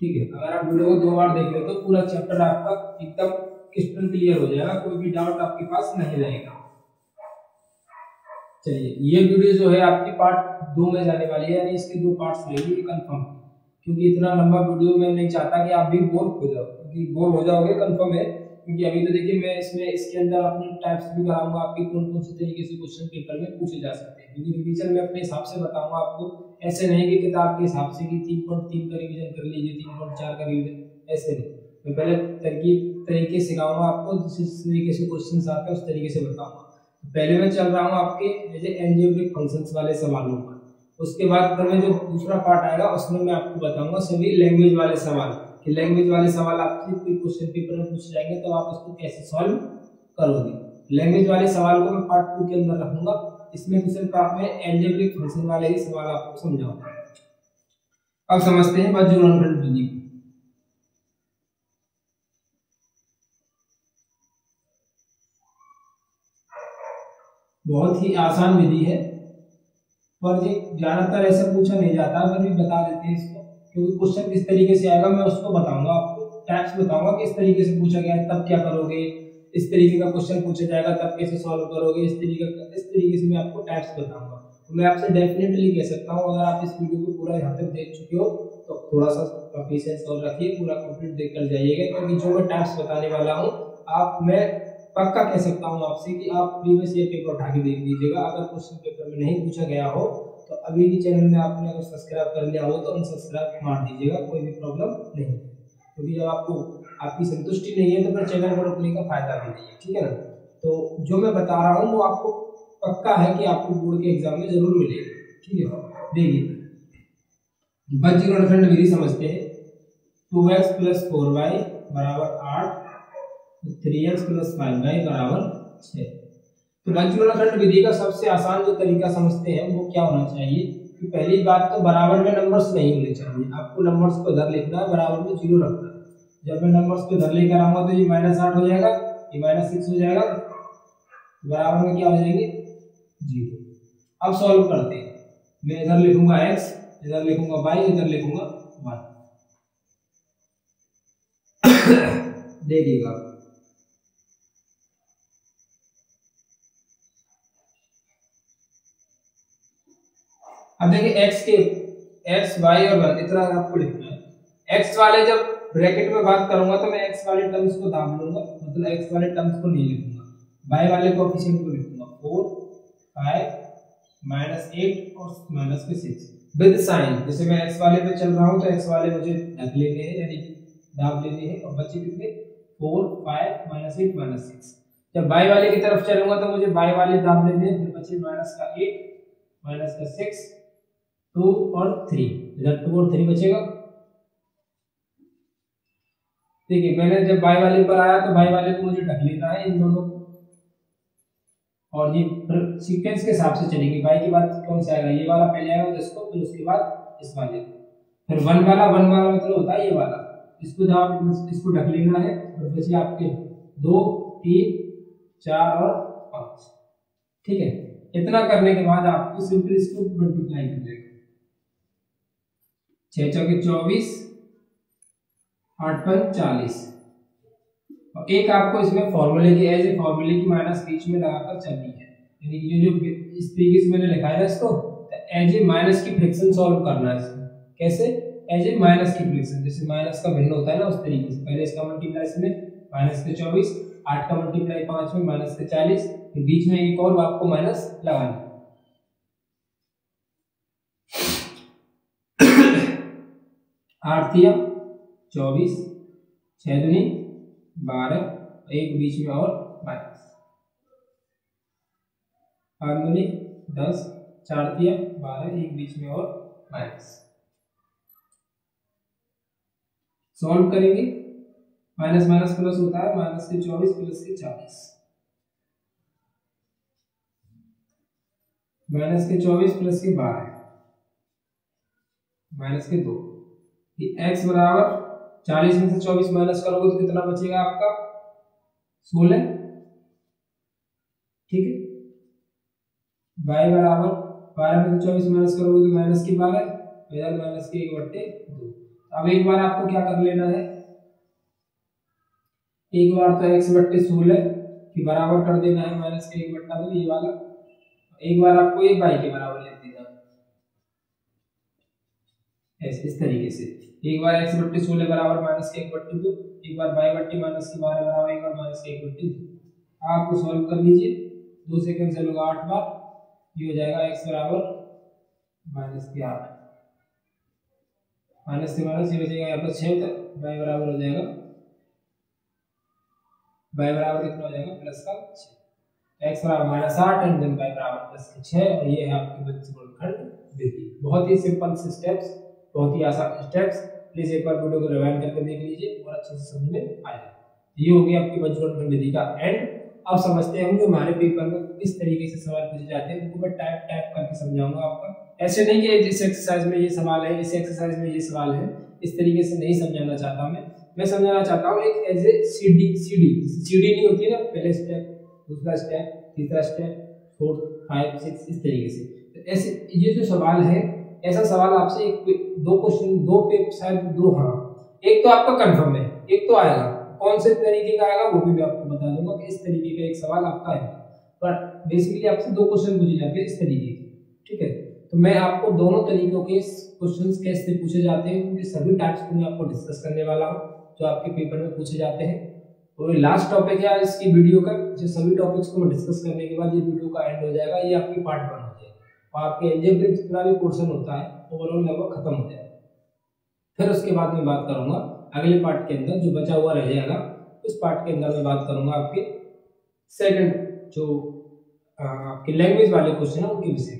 ठीक है, अगर आप वीडियो को 2 बार देख लेते हो तो पूरा चैप्टर आपका एकदम क्रिस्टल क्लियर हो जाएगा, कोई भी डाउट आपके पास नहीं रहेगा। चलिए, ये वीडियो जो है आपकी पार्ट 2 में जाने वाली है, यानी इसके 2 पार्ट्स रहेंगे कंफर्म, क्योंकि इतना लंबा वीडियो मैं नहीं चाहता कि आप भी बोर हो जाओ, क्योंकि बोर हो जाओगे कंफर्म है। क्योंकि अभी तो देखिए मैं इसमें इसके अंदर अपने टाइप्स भी कराऊंगा आपकी कौन कौन से तरीके से क्वेश्चन पेपर में पूछे जा सकते हैं, क्योंकि रिवीजन में अपने हिसाब से बताऊंगा आपको। ऐसे नहीं कि किताब के हिसाब से कि 3.3 का रिवीजन कर लीजिए, 3.4 का रिवीजन, ऐसे नहीं। मैं पहले तरीके सिखाऊंगा आपको, जिस तरीके से क्वेश्चन आते हैं उस तरीके से बताऊंगा। पहले मैं चल रहा हूँ आपके एल्जेब्रिक फंक्शंस वाले सवालों पर, उसके बाद में जो दूसरा पार्ट आएगा उसमें मैं आपको बताऊंगा सभी लैंग्वेज वाले सवाल, कि लैंग्वेज वाले सवाल आपके कोई क्वेश्चन पेपर में पूछे जाएंगे तो आप उसको कैसे सॉल्व करोगे। लैंग्वेज वाले सवाल को मैं पार्ट 2 के अंदर रखूंगा। इसमें तो सिर्फ आप में एल्जेब्रिक फंक्शन वाले ही सवाल आपको समझाऊंगा। अब समझते हैं बज्रखंड विधि को। बहुत ही आसान विधि है, पर ये ज्यादातर ऐसे पूछा नहीं जाता, पर भी बता देते हैं इसको, क्योंकि क्वेश्चन किस तरीके से आएगा मैं उसको बताऊंगा आपको, टाइप्स बताऊंगा कि इस तरीके से पूछा गया है तब क्या करोगे, इस तरीके का क्वेश्चन पूछा जाएगा तब कैसे सॉल्व करोगे, इस तरीके से मैं आपको टाइप्स बताऊंगा। तो मैं आपसे डेफिनेटली कह सकता हूँ, अगर आप इस वीडियो को पूरा यहाँ तक देख चुके हो तो थोड़ा सा पेशेंस और रखिए, पूरा कंप्लीट देख कर जाइएगा, क्योंकि जो मैं टाइप्स बताने वाला हूँ आप मैं पक्का कह सकता हूँ आपसे कि आप प्रीवियस ईयर पेपर उठा के देख लीजिएगा। अगर क्वेश्चन पेपर में नहीं पूछा गया हो तो अभी भी चैनल में आपने अगर सब्सक्राइब कर लिया हो तो अनसब्सक्राइब मार दीजिएगा, कोई भी प्रॉब्लम नहीं है, क्योंकि जब आपको आपकी संतुष्टि नहीं है तो फिर चैनल पर रुकने का फायदा भी नहीं है। ठीक है ना, तो जो मैं बता रहा हूँ वो आपको पक्का है कि आपको बोर्ड के एग्जाम में जरूर मिलेगा। ठीक है, देखिए बज्रखंड विधि समझते हैं। 2x + 4y बराबर 8, 3x + 5y बराबर 6। तो बज्रखंड विधि का सबसे आसान जो तरीका समझते हैं वो क्या होना चाहिए कि पहली बात तो बराबर में नंबर्स नहीं होने चाहिए, आपको नंबर्स को इधर लिखना है, बराबर में 0 रखना है। जब मैं नंबर्स को इधर लेकर आऊंगा तो ये -8 हो जाएगा, ये -6 हो जाएगा, बराबर में क्या हो जाएंगे 0। अब सॉल्व करते हैं, मैं इधर लिखूंगा x, इधर लिखूंगा y, इधर लिखूंगा 1। देखिएगा अब देखिए x y और 1 इतना आपको लिखना है। x वाले जब ब्रैकेट में बात करूंगा तो मैं x वाले टर्म्स को दाब लूंगा, मतलब x वाले टर्म्स को नहीं लिखूंगा, y वाले कोएफिशिएंट को लिखूंगा 4 5 -8 और -6 विद साइन। जैसे मैं x वाले पे चल रहा हूं तो x वाले मुझे ढक लेने हैं, यानी कि दाब लेने हैं, और बचे कितने 4 5 -8 -6। जब y वाले की तरफ चलूंगा तो मुझे y वाले दाब लेने हैं, फिर बचे -8 -6 2 और 3, इधर 2 और 3 बचेगा। ठीक है, मैंने जब y वाले पर आया तो y वाले को मुझे ढक लेना है इन दोनों को, और ये सीक्वेंस के हिसाब से चलेंगे। y के बाद कौन सा आएगा, ये वाला पहले आएगा इसको, फिर उसके बाद इस वाले, फिर 1 वाला मतलब होता है ये वाला, इसको ढक लेना है, और बचे आपके 2 3 4 और 5। ठीक है, इतना करने के बाद आपको सिंपल इसको मल्टीप्लाई कर देगा, 6 चौके 24 8 पंच 40, और एक आपको इसमें फॉर्मूले की एज ए फॉर्मूले की माइनस बीच में लगाकर चलनी है, यानी कि जो इस तरीके से मैंने लिखा है ना इसको, एज ए माइनस की फ्रैक्शन सॉल्व करना है इसमें। कैसे, एज ए माइनस की फ्रैक्शन, जैसे माइनस का भिन्न होता है ना उस तरीके से। पहले इसका मल्टीप्लाई इसमें -24, 8 का मल्टीप्लाई 5 में -40, फिर बीच में एक और आपको माइनस लगाना। 8 दिया 24, 6 दूनी 12, एक बीच में और माइनस, 8 दूनी 10, 4 दिया 12, एक बीच में और माइनस। सॉल्व करेंगे, माइनस माइनस प्लस होता है, माइनस के 24 प्लस के 40, माइनस के 24 प्लस के 12, माइनस के 2। x बराबर 40 में से 24 माइनस करोगे तो कितना बचेगा आपका 16। ठीक है, y बराबर 12 में से 24 माइनस करोगे तो माइनस की 12, इधर माइनस के 1/2। अब एक बार आपको क्या कर लेना है, एक बार तो x/16 की बराबर कर देना है माइनस के 1/2, ये वाला। एक बार आपको ये y के बराबर लिख देना है इस तरीके से, एक बार x/16 बराबर माइनस के 1/2, एक बार y/12 माइनस के 12 बराबर एक बार माइनस के 1/2। आपको सॉल्व कर लीजिए, 2 से कैंसिल होगा 8 बार, ये हो जाएगा x बराबर माइनस के 8, माइनस से माइनस ये बचेगा यहाँ पर 6, तो y बराबर हो जाएगा, y बराबर कितना हो जाएगा प्लस का 6, x बराबर -8 एंड देन y बराबर प्लस के 6, और ये है आपकी बचकांड विधि। बहुत ही सिंपल से स्टेप्स, बहुत ही आसान स्टेप्स। प्लीज एक बार वीडियो को रिवाइंड करके देख लीजिए और अच्छे से समझ में आएगा। ये हो गया आपकी बचकांड विधि का एंड। अब समझते हैं कि हमारे पेपर में किस तरीके से सवाल पूछे जाते हैं, उनको मैं टाइप करके समझाऊंगा आपका। ऐसे नहीं कि इस एक्सरसाइज में ये सवाल है, इस एक्सरसाइज में ये सवाल है, इस तरीके से नहीं समझाना चाहता मैं समझाना चाहता हूँ एक एज ए सीडी नहीं होती ना, पहले स्टेप, दूसरा स्टेप, तीसरा स्टेप, 4 5 6 इस तरीके से। तो ऐसे ये जो सवाल है, ऐसा सवाल आपसे एक दो क्वेश्चन, दो पे शायद दो, हाँ एक तो आपका कंफर्म है, एक तो आएगा, कौन से तरीके का आएगा वो भी मैं आपको बता दूंगा कि इस तरीके का एक सवाल आपका है। पर बेसिकली आपसे दो क्वेश्चन पूछे जाते हैं इस तरीके के। ठीक है, तो मैं आपको दोनों तरीकों के क्वेश्चंस कैसे पूछे जाते हैं उनके सभी टाइप्स को मैं आपको डिस्कस करने वाला हूँ जो आपके पेपर में पूछे जाते हैं। और लास्ट टॉपिक है इसकी वीडियो का, जो सभी टॉपिक्स को मैं डिस्कस करने के बाद ये वीडियो का एंड हो जाएगा, ये आपकी पार्ट 1 हो जाएगा और आपके अलजेब्रिक जितना भी पोर्शन होता है ओवरऑल लगभग खत्म हो जाएगा। फिर उसके बाद मैं बात करूंगा अगले पार्ट के अंदर, जो बचा हुआ रह जाएगा उस पार्ट के अंदर मैं बात करूंगा आपके सेकंड जो आपके लैंग्वेज वाले क्वेश्चन है उनके विषय।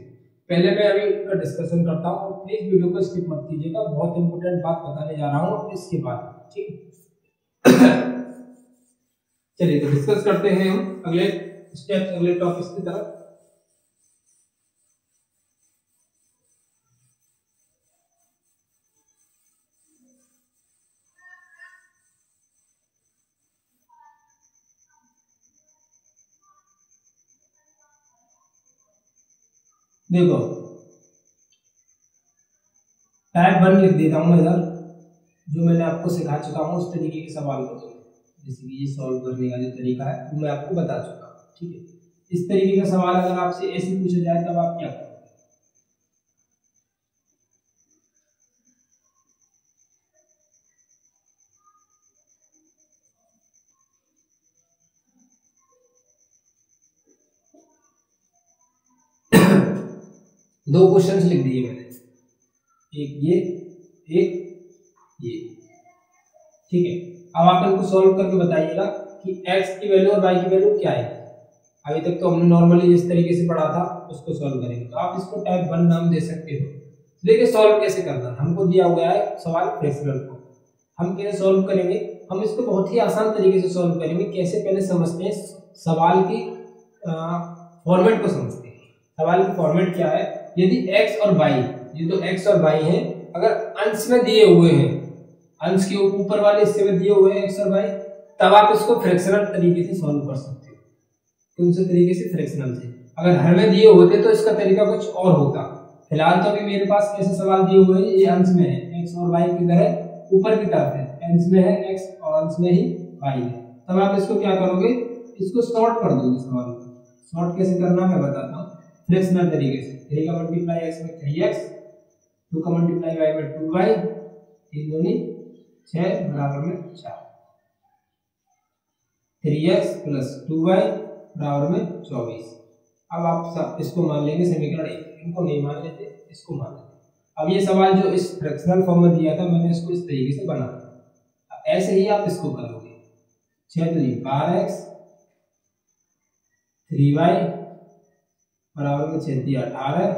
पहले मैं अभी उनका डिस्कशन करता हूँ, प्लीज वीडियो को स्किप मत कीजिएगा, बहुत इंपॉर्टेंट बात बताने जा रहा हूँ इसके बाद। ठीक चलिए तो डिस्कस करते हैं हम अगले स्टेप, अगले टॉपिक की तरफ। देखो टाइप 1 लिख देता हूँ इधर, जो मैंने आपको सिखा चुका हूँ उस तरीके के सवाल को, तो जैसे कि ये सॉल्व करने का जो तरीका है वो मैं आपको बता चुका हूँ। ठीक है, इस तरीके का सवाल अगर आपसे ऐसे पूछा जाए तब आप क्या करोगे। दो क्वेश्चंस लिख दिए मैंने, एक ये एक ये, ठीक है। अब आप इनको सॉल्व करके बताइएगा कि x की वैल्यू और y की वैल्यू क्या है। अभी तक तो हमने नॉर्मली जिस तरीके से पढ़ा था उसको सॉल्व करेंगे। तो आप इसको टाइप 1 नाम दे सकते हो। देखिए सॉल्व कैसे करना है, हमको दिया हुआ है सवाल फ्रैक्शनल को, हम कैसे सॉल्व करेंगे। हम इसको बहुत ही आसान तरीके से सॉल्व करेंगे। कैसे, पहले समझते हैं सवाल की फॉर्मेट को समझते हैं। सवाल की फॉर्मेट क्या है, यदि x और y, ये तो x और y है, अगर अंश में दिए हुए हैं, अंश के ऊपर वाले हिस्से में दिए हुए हैं x और y, तब आप इसको फ्रैक्शनल तरीके से सॉल्व कर सकते हो। कौन से तरीके से? फ्रैक्शनल से। अगर हर में दिए होते तो इसका तरीका कुछ और होता। फिलहाल तो अभी मेरे पास कैसे सवाल दिए हुए हैं, ये अंश में है, x और y किधर है, ऊपर की तरफ है, अंश में है x और अंश में ही y है। तब आप इसको क्या करोगे, इसको सॉर्ट कर दोगे। सवाल को सॉर्ट कैसे करना मैं बताता हूँ, फ्रैक्शनल तरीके से। 3 का मल्टीप्लाई x में 3x, 2 का मल्टीप्लाई y में 2y, 3 दूनी 6 बराबर में 4, 3x प्लस 2y बराबर में 24। अब आप सब इसको मान लेंगे समीकरण 1, इनको नहीं मान लेते, इसको मान लेते। अब ये सवाल जो इस फ्रैक्शनल फॉर्म में दिया था, मैंने इसको इस तरीके से बनाया। ऐसे ही आप इसको करोगे। 6 तो 12x, 3y बराबर में 6 दिया 18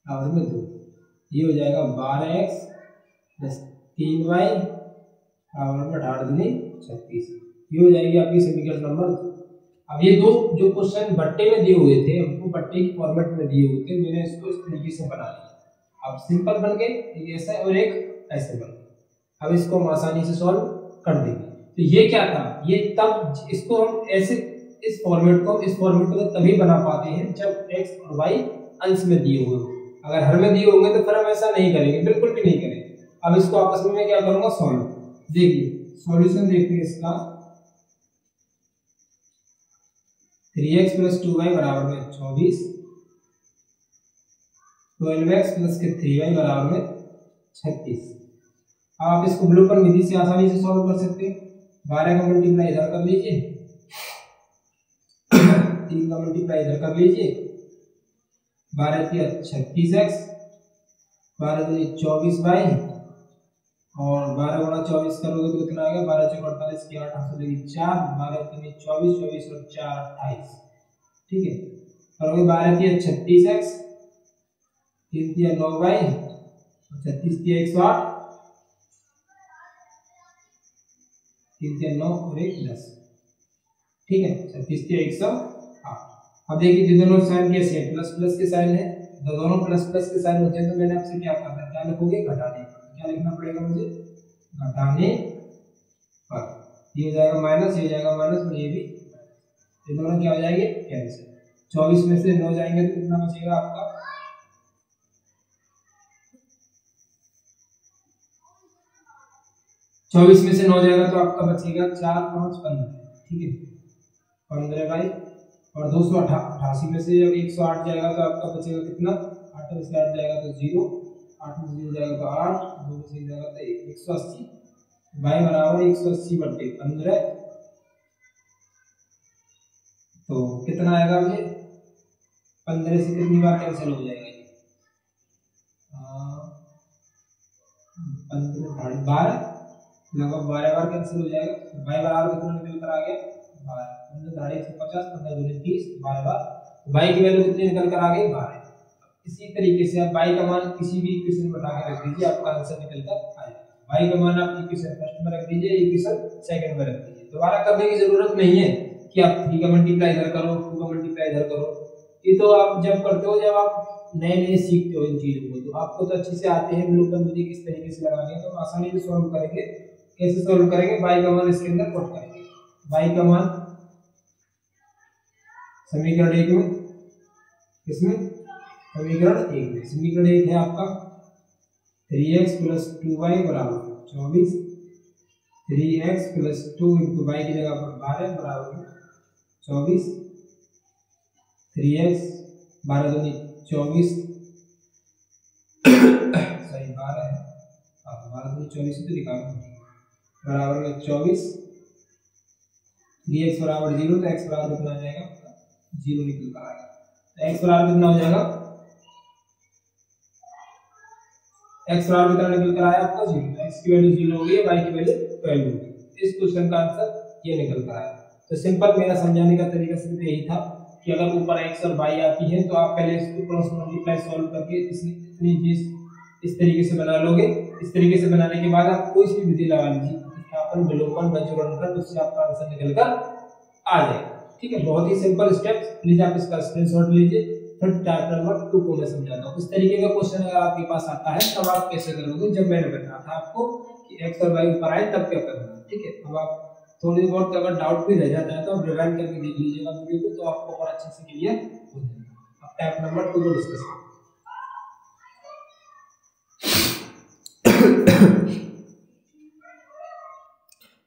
बराबर में 2, ये हो जाएगा 12x प्लस 3y बराबर में 18 दूनी 36। ये हो जाएगी आपकी समीकरण नंबर 2। अब ये दो जो क्वेश्चन बट्टे में दिए हुए थे, हमको बट्टे की फॉर्मेट में दिए हुए थे, मैंने इसको इस तरीके से बना लिया। अब सिंपल बन गए, एक ऐसा और एक ऐसे बन गए। अब इसको हम आसानी से सॉल्व कर देंगे। तो ये क्या था, ये तब इसको हम ऐसे इस फॉर्मेट को तो तभी बना पाते हैं जब x और y अंश में दिए हुए हो। अगर हर में दिए होंगे तो फिर हम ऐसा नहीं करेंगे, बिल्कुल भी नहीं करेंगे। अब इसको आपस में मैं क्या करूंगा, सॉल्व। देखिए सॉल्यूशन देखते हैं इसका। 3x प्लस 2y बराबर में 24, 12x प्लस के 3y बराबर में 36। अब आप इसको विलोपन विधि से आसानी से सॉल्व कर सकते हैं। 12 का मल्टीप्लाई इधर कर लीजिए, 3 का मल्टीप्लाई इधर कर लीजिए, 12 किया 36x, 12 दूनी 24y, और 12 गुणा 24 करोगे तो कितना आएगा, 12 चौक 48 की 8 हाथ लगी 4, 12 दूनी 24, 24 और 4 28। ठीक है, करोगे 12 किया 36x, 3 किया 9y, 36 किया 108, 3 किया 9 और 1 10। ठीक है, 36 किया 108। अब देखिए ये दोनों साइन कैसे हैं, प्लस प्लस के साइन है, दोनों प्लस प्लस के साइन होते हैं। तो मैंने आपसे क्या कहा था, क्या लिखोगे, घटाने। क्या लिखना पड़ेगा मुझे, घटाने पर। ये हो जाएगा माइनस, ये हो जाएगा माइनस, और ये भी, ये दोनों क्या हो जाएंगे, कैंसिल। 24 में से 9 जाएंगे तो कितना बचेगा आपका, 24 में से 9 जाएगा तो आपका बचेगा 4 5 15। ठीक है, 15 बाई, और 288 में से जब 108 जाएगा तो आपका बचेगा कितना, 8 में से 8 जाएगा तो 0, 8 में से 0 जाएगा तो 8, 2 में से जाएगा तो 180। y बराबर 180 बट्टे 15, तो कितना आएगा मुझे, 15 से कितनी बार कैंसिल हो जाएगा ये, 15 12, लगभग 12 बार कैंसिल हो जाएगा। y बराबर कितना निकल कर आ गया, 12, 15 150, 15 दूनी 30, 12 बार, y की वैल्यू कितनी निकल कर आ गई, 12। इसी तरीके से आप y का मान किसी भी इक्वेशन में उठा के रख दीजिए, आपका आंसर निकल कर आएगा। y का मान आप इक्वेशन फर्स्ट में रख दीजिए, इक्वेशन सेकंड में रख दीजिए। दोबारा करने की जरूरत नहीं है कि आप 3 का मल्टीप्लाई इधर करो, 2 का मल्टीप्लाई इधर करो। ये तो आप जब करते हो, जब आप नए नए सीखते हो इन चीजों को, तो आपको तो अच्छे से आते हैं विलोपन विधि किस तरीके से लगानी है, तो आसानी से सॉल्व करेंगे। कैसे सॉल्व करेंगे, y का मान इसके अंदर पुट करेंगे। y का मान समीकरण 1 में, इसमें समीकरण 1 में, समीकरण 1 है आपका 3x प्लस 2y बराबर 24, 3x प्लस 2 इंटू वाई की जगह पर 12 बराबर 24, 3x 12 दूनी 24, सही 12 है, 12 दूनी 24 तो निकालो, बराबर में 24, 3x बराबर 0, तो x बराबर कितना आ जाएगा, 0 निकल कर आएगा। तो x बराबर कितना हो जाएगा, एक्स बराबर कितना निकल कर आया आपका 0, एक्स की वैल्यू 0 हो गई है, वाई की वैल्यू 12 हो गई। इस क्वेश्चन का आंसर ये निकल कर आया। तो सिंपल मेरा समझाने का तरीका सिर्फ यही था कि अगर ऊपर एक्स और वाई आती है तो आप पहले इसको क्रॉस मल्टीप्लाई सॉल्व करके इतनी चीज इस तरीके से बना लोगे। इस तरीके से बनाने के बाद आप कोई सी विधि लगा लीजिए, प्रतिस्थापन, विलोपन, बंजुगणन, उससे आपका आंसर निकल कर आ जाएगा। ठीक है, बहुत ही सिंपल स्टेप्स। प्लीज आप इसका स्क्रीनशॉट लीजिए। फिर टाइप नंबर 2 को मैं समझाता हूँ। इस तरीके का क्वेश्चन अगर आपके पास आता है तब आप कैसे करोगे, जब मैंने बताया था आपको कि एक्स और वाई ऊपर आए तब क्या करना है। ठीक है, अब आप थोड़ी बहुत अगर डाउट भी रह जाता है तो आप रिवाइंड करके देख लीजिएगा वीडियो को, तो आपको और अच्छे से क्लियर हो जाएगा। अब टाइप नंबर 2 को डिस्कस करें।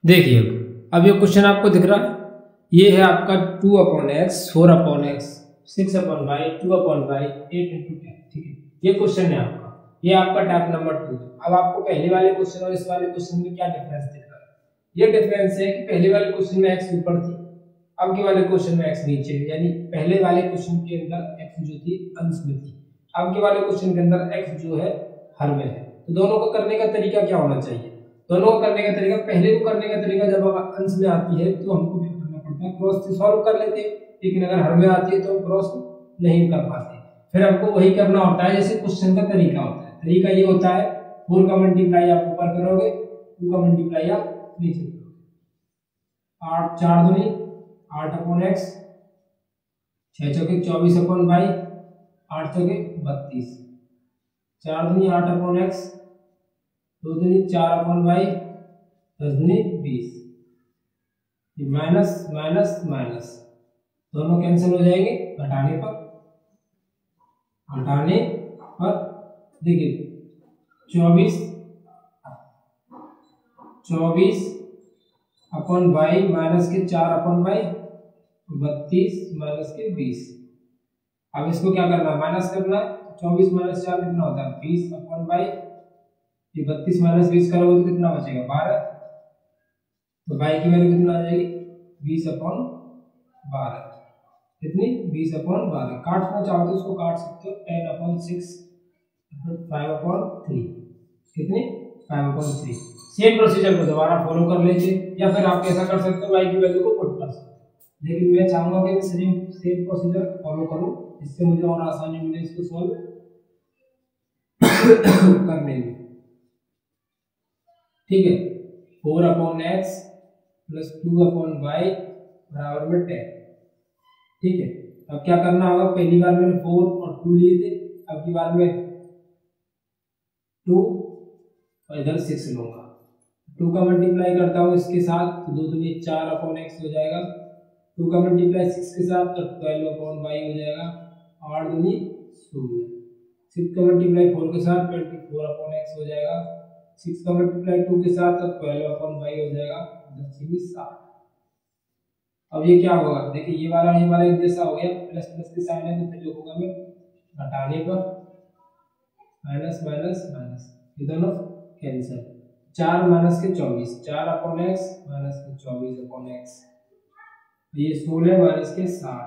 देखिए अब ये क्वेश्चन आपको दिख रहा है, ये है आपका 2/x, 4/x, 6/y, 2/y, 8/10। ठीक है, ये क्वेश्चन है आपका, ये आपका टाइप नंबर 2 है। अब आपको पहले वाले क्वेश्चन और इस वाले क्वेश्चन में क्या डिफरेंस दिख रहा है? ये डिफरेंस है कि पहले वाले क्वेश्चन में x ऊपर थी, अब के वाले क्वेश्चन में x नीचे है। यानी पहले वाले क्वेश्चन के अंदर x जो थी अंश में थी, अब के वाले क्वेश्चन के अंदर x जो है हर में है। तो दोनों को करने का तरीका क्या होना चाहिए? दोनों को करने का तरीका, पहले को करने का तरीका जब अंश में आती है तो हमको क्या करना पड़ता है, क्रॉस से सॉल्व कर लेते हैं। लेकिन अगर हर में आती है तो हम क्रॉस नहीं कर पाते, फिर हमको वही करना होता है जैसे क्वेश्चन का तरीका होता है। तरीका ये होता है 4 का मल्टीप्लाई आप ऊपर करोगे, 2 का मल्टीप्लाई आप नीचे करोगे। 8 4 दूनी 8/x, 6 चौके 24/y, 8 चौके 32, 4 दूनी 8/x, 2 दूनी 4/y, 10 दूनी 20। माइनस माइनस माइनस दोनों कैंसिल हो जाएंगे घटाने पर। देखिए 24/y माइनस के 4/y, 32 माइनस के 20। अब इसको क्या करना है, माइनस करना है। 24 माइनस 4 कितना होता है 20/y, ये 32 माइनस 20 करोगे तो कितना बचेगा 12। तो y की वैल्यू कितना आ जाएगी 20/12, कितनी 20/12। काटना चाहो तो इसको काट सकते हो, 10/6 5/3, कितनी 5/3। सेम प्रोसीजर को दोबारा फॉलो कर लीजिए, या फिर आप कैसा कर सकते हो, y की वैल्यू को पुट कर सकते हो। लेकिन मैं चाहूंगा कि मैं सेम प्रोसीजर फॉलो करूं, इससे मुझे और आसानी मिले इसको सॉल्व करने में। ठीक है, 4/x प्लस 2/y बराबर में 10। ठीक है, अब क्या करना होगा, पहली बार मैंने 4 और 2 लिए थे, अब की बार में 2 और इधर 6 लूंगा। 2 का मल्टीप्लाई करता हूँ इसके साथ तो 2 दूनी 4/x हो जाएगा। 2 का मल्टीप्लाई 6 के साथ तो 12/y हो जाएगा, 8 दूनी 16। 6 का मल्टीप्लाई 4 के साथ 24/x हो जाएगा। 6 का मल्टीप्लाई 2 के साथ तो 12/y हो जाएगा, 10 7। अब ये क्या होगा, देखिए ये वाला एक जैसा हो गया, प्लस प्लस के साइन है तो फिर लिखूंगा मैं घटाने पर माइनस माइनस माइनस, ये दोनों कैंसिल। 4 माइनस के 24, 4/x माइनस के 24/x, ये 16 माइनस के 60,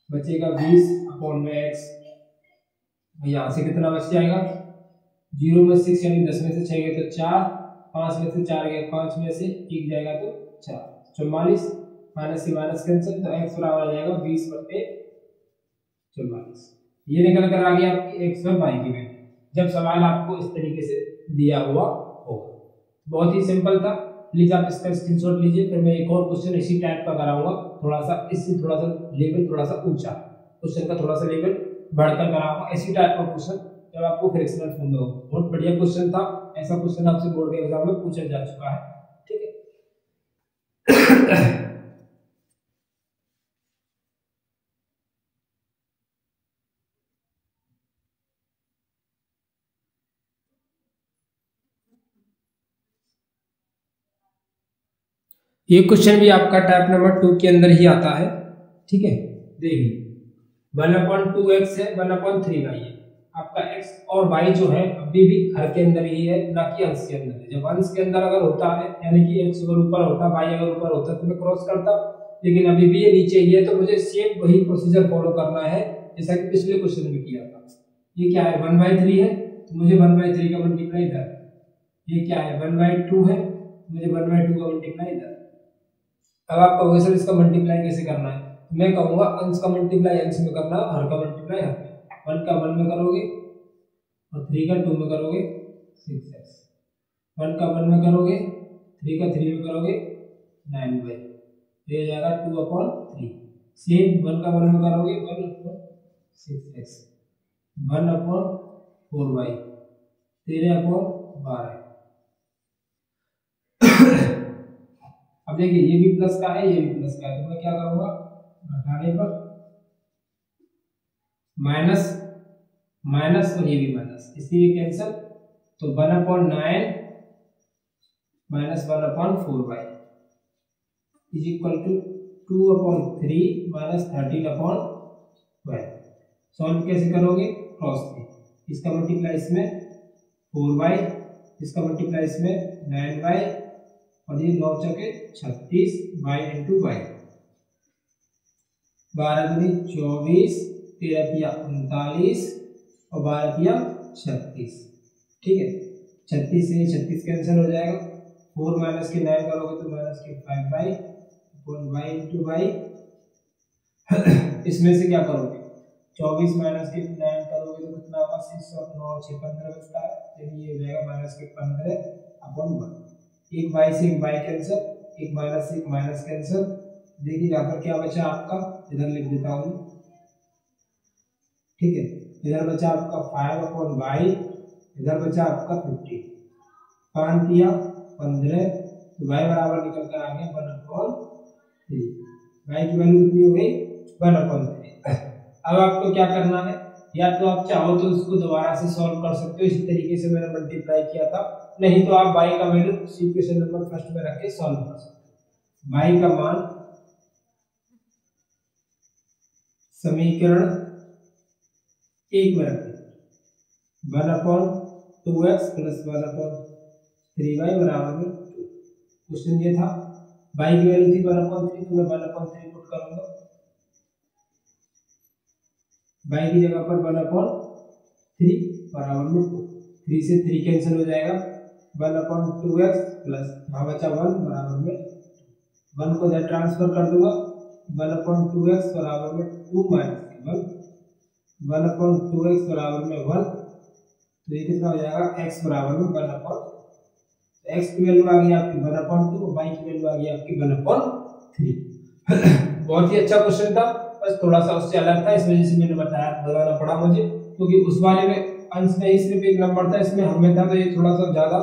बचेगा 20/x। यहाँ से कितना बच जाएगा, 0 में 6 यानी 10 में से 6 गए तो 4, 5 में से 4 गए 5 में से 1 जाएगा तो 4, 44 माइनस से माइनस कैंसिल, तो x बराबर आ जाएगा 20/44। ये निकल कर आ गया आपकी x और y की वैल्यू, जब सवाल आपको इस तरीके से दिया हुआ होगा। बहुत ही सिंपल था, प्लीज आप इसका स्क्रीनशॉट लीजिए। फिर मैं एक और क्वेश्चन इसी टाइप का कराऊंगा, थोड़ा सा लेवल थोड़ा सा ऊंचा, क्वेश्चन का थोड़ा सा लेवल बढ़कर कराऊंगा इसी टाइप का क्वेश्चन, जब आपको फ्रैक्शनल फॉर्म में हो। बहुत बढ़िया क्वेश्चन था, ऐसा क्वेश्चन आपसे बोर्ड के एग्जाम में पूछा जा चुका है। ठीक है ये क्वेश्चन भी आपका टाइप नंबर 2 के अंदर ही आता है। ठीक है, देखिए 1/2x है, 1/3y है। आपका x और y जो है अभी भी हर के अंदर ही है, ना कि अंश के अंदर है। जब अंश के अंदर अगर होता है, यानी कि x अगर ऊपर होता, y अगर ऊपर होता तो मैं क्रॉस करता, लेकिन अभी भी ये नीचे ही है, तो मुझे सेम वही प्रोसीजर फॉलो करना है जैसा कि पिछले क्वेश्चन में किया था। ये क्या है 1/3 है, तो मुझे 1/3 का मल्टीप्लाई इधर, ये क्या है 1/2 है, मुझे 1/2 का मल्टीप्लाई इधर। अब आप कहोगे सर इसका मल्टीप्लाई कैसे करना है, तो मैं कहूंगा अंश का मल्टीप्लाई अंश में करना, हर का मल्टीप्लाई हर में। 1 का 1 में करोगे और 3 का 2 में करोगे 6x, 1 का 1 में करोगे, 3 का 3 में करोगे 9y, ये हो जाएगा 2/3। सेम 1 का 1 में करोगे 1/6x, 1/4y, 13/12। अब देखिए ये भी प्लस का है, ये भी प्लस का है, तो मैं क्या करूंगा घटाने पर माइनस माइनस और ये भी माइनस, इसलिए कैंसिल, तो 1/9 minus 1/4y is equal to 2/3 minus 13/12। Solve कैसे करोगे, क्रॉस से, इसका मल्टीप्लाई इसमें 4y, इसका मल्टीप्लाई इसमें 9y, और ये 9 चौके 36 y इंटू y, 12 दूनी 24, 13 तिया 39 और 12 तिया 36। ठीक है, 36 से 36 कैंसिल हो जाएगा, 4 माइनस के 9 करोगे तो माइनस के 5y y इंटू y। इसमें से क्या करोगे 24 माइनस के 9 करोगे तो कितना होगा 6 और 9 6 15 बचता है, तो ये हो जाएगा माइनस के 15/1। एक y से एक y कैंसिल, एक माइनस से एक माइनस कैंसिल। देखिए यहाँ पर क्या बचा आपका, इधर लिख देता हूँ, ठीक है, इधर बचा आपका 5/y, इधर बचा आपका 50, 5 दिया 15, तो y बराबर निकल कर आ गया 1/3। y की वैल्यू कितनी हो गई 1/3। अब आपको क्या करना है, या तो आप चाहो तो इसको दोबारा से सॉल्व कर सकते हो, इसी तरीके से मैंने मल्टीप्लाई किया था, नहीं तो आप y का वैल्यू इक्वेशन नंबर फर्स्ट में रख के सॉल्व कर सकते हो। y का मान समीकरण 1 में रखें 1/2x प्लस 1/3y बराबर में 2। क्वेश्चन ये था, y की वैल्यू थी 1/3, तो मैं 1/3 पुट करूंगा, y की जगह पर 1/3 बराबर में 2, 3 से 3 कैंसिल हो जाएगा, 1/2x प्लस यहाँ बचा 1 बराबर में 1 को इधर ट्रांसफर कर दूंगा, 1/2x बराबर में 2 माइनस 1, 1/2x बराबर में 1, तो ये कितना हो जाएगा x बराबर में 1/2, x की वैल्यू आ गई आपकी 1/2, y की वैल्यू आ गई आपकी 1/3। बहुत ही अच्छा क्वेश्चन था, बस थोड़ा सा उससे अलग था, इस वजह से मैंने बताना पड़ा मुझे, क्योंकि उस वाले में अंश में ही सिर्फ एक नंबर था, इसमें हमें था, तो ये थोड़ा सा ज्यादा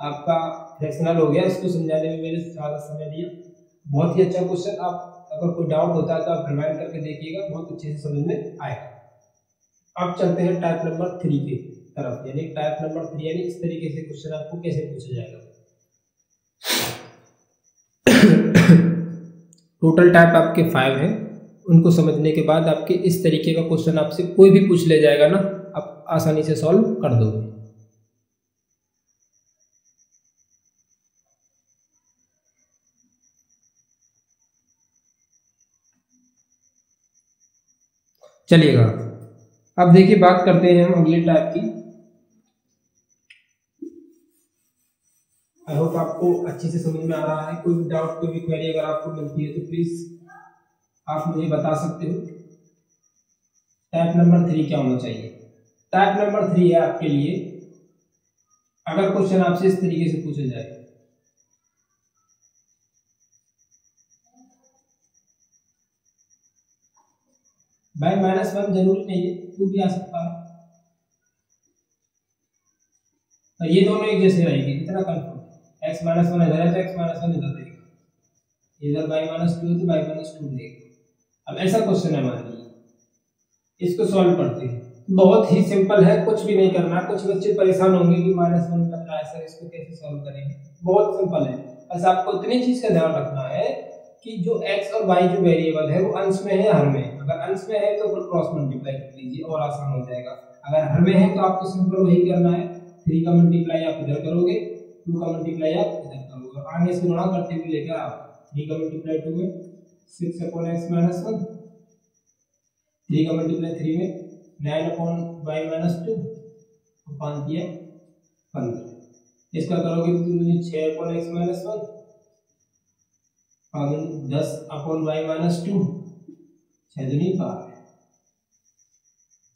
आपका फ्रैक्शनल हो गया, इसको समझाने में मैंने ज्यादा समय दिया। बहुत ही अच्छा क्वेश्चन, आप अगर कोई डाउट होता है तो आप रिवाइंड करके देखिएगा, बहुत अच्छे से समझ में आएगा। अब चलते हैं टाइप नंबर 3 की तरफ, यानी टाइप नंबर 3 यानी इस तरीके से क्वेश्चन आपको कैसे पूछा जाएगा। टोटल टाइप आपके 5 हैं, उनको समझने के बाद आपके इस तरीके का क्वेश्चन आपसे कोई भी पूछ ले जाएगा ना, आप आसानी से सॉल्व कर दोगे। चलिएगा, अब देखिए बात करते हैं हम अगले टाइप की। आई होप आपको अच्छे से समझ में आ रहा है, कोई भी डाउट कोई भी क्वेरी अगर आपको मिलती है तो प्लीज आप मुझे बता सकते हो। टाइप नंबर 3 क्या होना चाहिए, टाइप नंबर 3 है आपके लिए, अगर क्वेश्चन आपसे इस तरीके से पूछा जाए, भाई -1 जरूरी नहीं है, 2 भी आ सकता है, और ये दोनों एक जैसे रहेंगे, कितना कंफर्म, x -1 इधर है तो x -1 इधर रहेगा, इधर y -2 तो y -2 रहेगा। अब ऐसा क्वेश्चन है हमारे लिए, इसको सॉल्व करते हैं, बहुत ही सिंपल है, कुछ भी नहीं करना। कुछ बच्चे परेशान होंगे कि -1 लग रहा है सर, इसको कैसे सॉल्व करेंगे, बहुत सिंपल है, बस आपको इतनी चीज का ध्यान रखना है कि जो x और y जो वेरिएबल है वो अंश में है हर में, अगर अंश में है तो फिर क्रॉस मल्टीप्लाई कर लीजिए और आसान हो जाएगा, अगर हर में है तो आपको सिंपल वही करना है, 3 का मल्टीप्लाई आप इधर करोगे, 2 का मल्टीप्लाई आप इधर करोगे, और आगे से गुणा करते हुए लेकर आप 3 का मल्टीप्लाई 2 में 6/x-1, 3 का मल्टीप्लाई 3 में 9/y-2, 5 दिया 15। इसका करोगे तो मुझे 6/x-1 और 10/y-2 6 दूनी 12।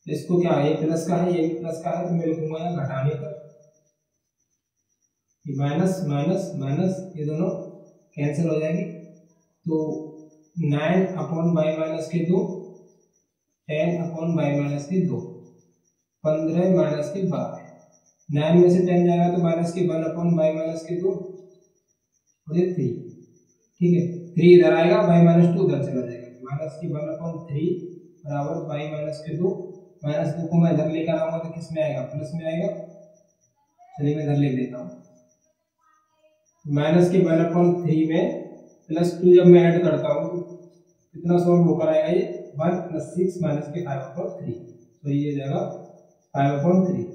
इसको क्या है, ये प्लस का है ये भी प्लस का है, तो मैं लिखूंगा यहाँ घटाने पर माइनस माइनस माइनस ये दोनों कैंसिल हो जाएंगे। तो 9/y-2 10/y-2 15 माइनस के 12। 9 में से 10 जाएगा तो माइनस के 1/y-2 और ये 3। ठीक है, 3 इधर आएगा, y-2 उधर चला जाएगा। माइनस की 1/3 बराबर y-2 -2 को मैं इधर लेकर आऊंगा तो किस में आएगा, प्लस में आएगा। चलिए मैं इधर लिख देता हूँ। माइनस के 1/3 में +2 जब मैं ऐड करता हूँ तो कितना सॉल्व होकर आएगा, ये 1 + 6 माइनस के 5/3, तो ये जाएगा 5/3।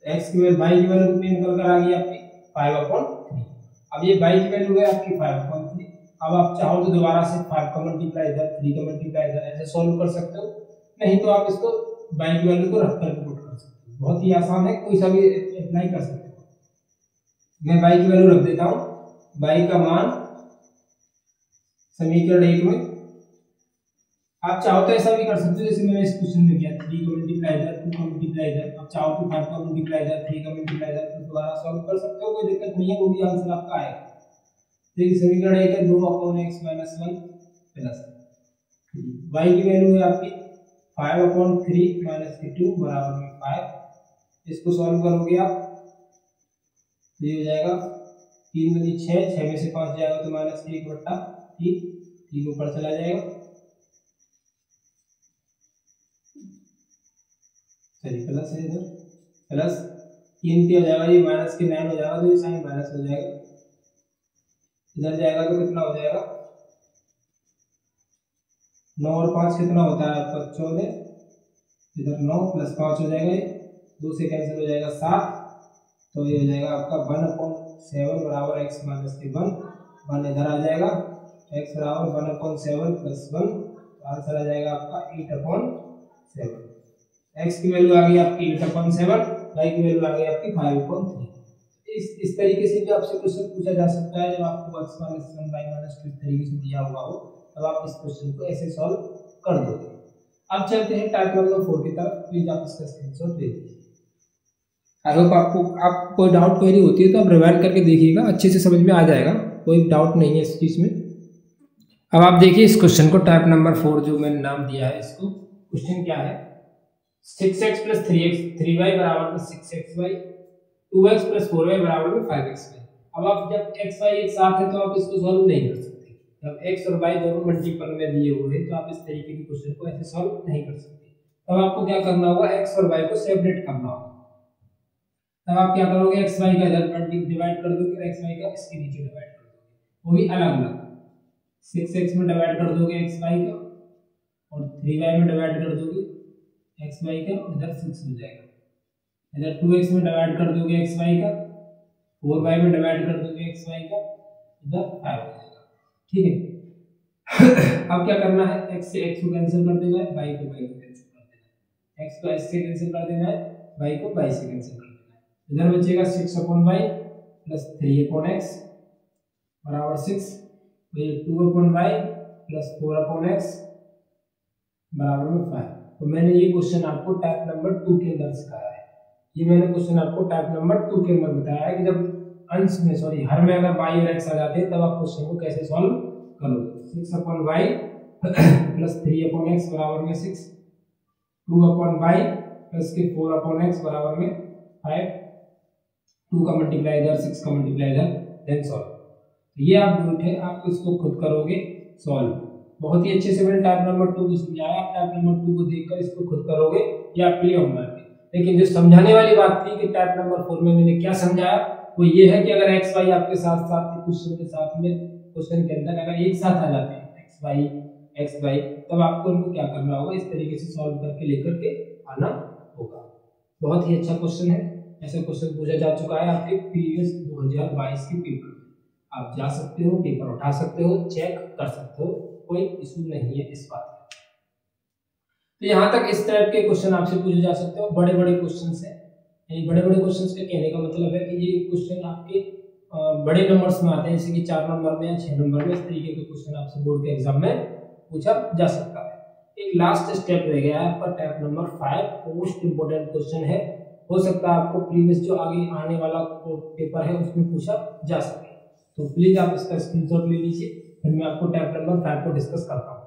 x की वैल्यू y की वैल्यू कितनी निकल कर आ गई आपकी 5/3। अब ये y की वैल्यू है आपकी 5/3। अब आप चाहो तो दोबारा से 5 का मल्टीप्लाई इधर 3 का मल्टीप्लाई इधर ऐसे सॉल्व कर सकते हो, नहीं तो आप इसको y की वैल्यू को रख कर पुट कर सकते हो। बहुत ही आसान है, कोई सा भी अप्लाई कर सकते हो। मैं y की वैल्यू रख देता हूँ। y का मान समीकरण 1 में आप चाहो तो ऐसा भी कर सकते हो जैसे मैंने इस क्वेश्चन में किया, 3 का मल्टीप्लाई इधर 2 का मल्टीप्लाई इधर। अब चाहो तो 5 का मल्टीप्लाई इधर 3 का मल्टीप्लाई इधर, तो दोबारा सॉल्व कर सकते हो, कोई दिक्कत नहीं है, वो भी आंसर आपका आएगा। देखिए समीकरण 1 है 2/x-1 प्लस y की वैल्यू है आपकी 5/3 - 2 बराबर में 5। इसको सॉल्व करोगे आप तो ये हो जाएगा 3 दूनी 6, 6 में से 5 जाएगा तो -1/3, 3 ऊपर चला जाएगा। चलिए प्लस है इधर, प्लस 3 हो जाएगा, ये माइनस के 9 हो जाएगा तो ये साइन माइनस हो जाएगा। इधर जाएगा तो कितना हो जाएगा, 9 और 5 कितना होता है आपका 14। इधर 9 + 5 हो जाएगा, ये 2 से कैंसिल हो जाएगा 7, तो ये हो जाएगा आपका 1/7 बराबर x - 1। 1 इधर आ जाएगा, x बराबर 1/7 + 1, आंसर आ जाएगा आपका 8/7। x की वैल्यू आ गई आपकी 8/7, y की वैल्यू आ गई आपकी 5/3। इस तरीके से भी आपसे क्वेश्चन पूछा जा सकता है, जब आपको x - 1 y-2 इस तरीके से दिया हुआ हो तब आप इस क्वेश्चन को ऐसे सॉल्व कर दोगे। अब चलते हैं टाइप नंबर 4 की तरफ, प्लीज आप इसका स्क्रीनशॉट ले लीजिए। आई होप आपको कोई डाउट क्वेरी होती है तो आप रिवाइंड करके देखिएगा, अच्छे से समझ में आ जाएगा, कोई डाउट नहीं है इस चीज़ में। अब आप देखिए इस क्वेश्चन को, टाइप नंबर 4 जो मैंने नाम दिया है इसको। क्वेश्चन क्या है, 6x + 3y बराबर में 6xy, 2x + 4y बराबर में 5xy। अब आप जब x y एक साथ है तो आप इसको सॉल्व नहीं कर सकते। जब x और y दोनों मल्टीपल में दिए हुए हैं तो आप इस तरीके के क्वेश्चन को ऐसे सॉल्व नहीं कर सकते। तब आपको क्या करना होगा, x और y को सेपरेट करना होगा। तब आप क्या करोगे, x y का इधर डिवाइड कर दोगे, x y का इसके नीचे डिवाइड कर दोगे, वो भी अलग अलग। 6x में डिवाइड कर दोगे x y का, और 3y में डिवाइड कर दोगे x y का, इधर 6 हो जाएगा। इधर 2x में डिवाइड कर दोगे x y का, 4y में डिवाइड कर दोगे x y का, इधर 5 हो जाएगा। ठीक है। अब क्या करना है, x से x को कैंसिल कर देना है, y को y से कैंसिल कर देना है। x को x से कैंसिल कर देना है, y को y से कैंसिल कर देना है। इधर बचेगा 6/y + 3/x बराबर 6, तो ये 2/y + 4/x बराबर में 5। तो मैंने ये क्वेश्चन आपको टाइप नंबर 2 के अंदर सिखाया है। ये मैंने क्वेश्चन आपको टाइप नंबर 2 के अंदर बताया है कि जब अंश में हर में अगर y और x आ जाते हैं तब आप क्वेश्चन को कैसे सॉल्व करोगे। 6/y + 3/x बराबर में 6, 2/y + 4/x बराबर में 5, 2 का मल्टीप्लाई इधर 6 का मल्टीप्लाई इधर, देन सॉल्व। ये आप रूट है, आप इसको खुद करोगे सॉल्व। बहुत ही अच्छे से मैंने टाइप नंबर 2 को समझाया, आप टाइप नंबर 2 को देखकर इसको खुद करोगे, ये आपके लिए होमवर्क है। लेकिन जो समझाने वाली बात थी कि टाइप नंबर 4 में मैंने क्या समझाया, वो ये है कि अगर x y आपके साथ साथ क्वेश्चन के साथ में, क्वेश्चन के अंदर अगर एक साथ आ जाते हैं x y, तब आपको उनको क्या करना होगा, इस तरीके से सॉल्व करके लेकर के आना होगा। बहुत ही अच्छा क्वेश्चन है, ऐसा क्वेश्चन पूछा जा चुका है आपके प्रीवियस 2022 के पेपर में। आप जा सकते हो, पेपर उठा सकते हो, चेक कर सकते हो, कोई इशू नहीं है इस बात का। तो यहाँ तक इस टाइप के क्वेश्चन आपसे पूछे जा सकते हो, बड़े बड़े क्वेश्चन हैं, यानी बड़े बड़े क्वेश्चंस के कहने का मतलब है कि ये क्वेश्चन आपके बड़े नंबर्स में आते हैं, जैसे कि 4 नंबर में या 6 नंबर में। इस तरीके के क्वेश्चन आपसे बोर्ड के एग्जाम में पूछा जा सकता है। एक लास्ट स्टेप रह गया है आपका tap number 5, most important question है। हो सकता है आपको प्रीवियस जो आगे आने वाला पेपर है उसमें पूछा जा सके, तो प्लीज आप इसका स्क्रीनशॉट ले लीजिए, फिर मैं आपको टैप नंबर 5 को डिस्कस करता हूँ।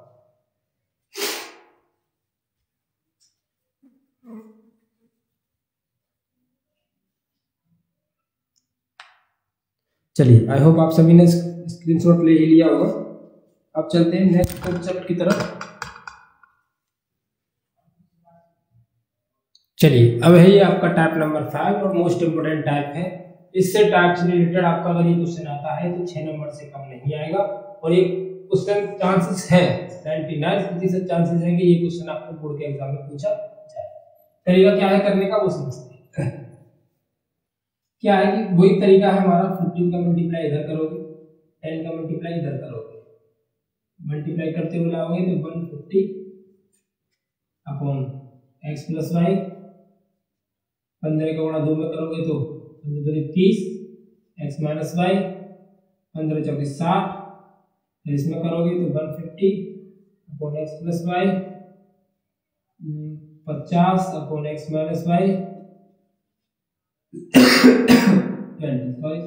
चलिए, आई होप आप सभी ने स्क्रीनशॉट ले ही लिया होगा। अब चलते हैं नेक्स्ट कंसेप्ट की तरफ। चलिए, अब है ये आपका टाइप नंबर 5 और मोस्ट इंपोर्टेंट टाइप है। इससे टाइप से रिलेटेड आपका अगर ये क्वेश्चन आता है तो 6 नंबर से कम नहीं आएगा, और ये क्वेश्चन चांसेस है 99% चांसेस है कि ये क्वेश्चन आपको बोर्ड के एग्जाम में पूछा जाए। तरीका क्या है करने का वो समझते हैं। क्या है कि वही तरीका है हमारा, 15 का मल्टीप्लाई इधर करोगे, 10 का मल्टीप्लाई इधर करोगे, मल्टीप्लाई करते हुए लाओगे तो 150 अपॉन x प्लस वाई, 15 का गुणा 2 में करोगे तो 30 x माइनस वाई, 15 चौके 60, फिर इसमें करोगे तो 150 upon x plus Y, 50 upon x minus Y, 20।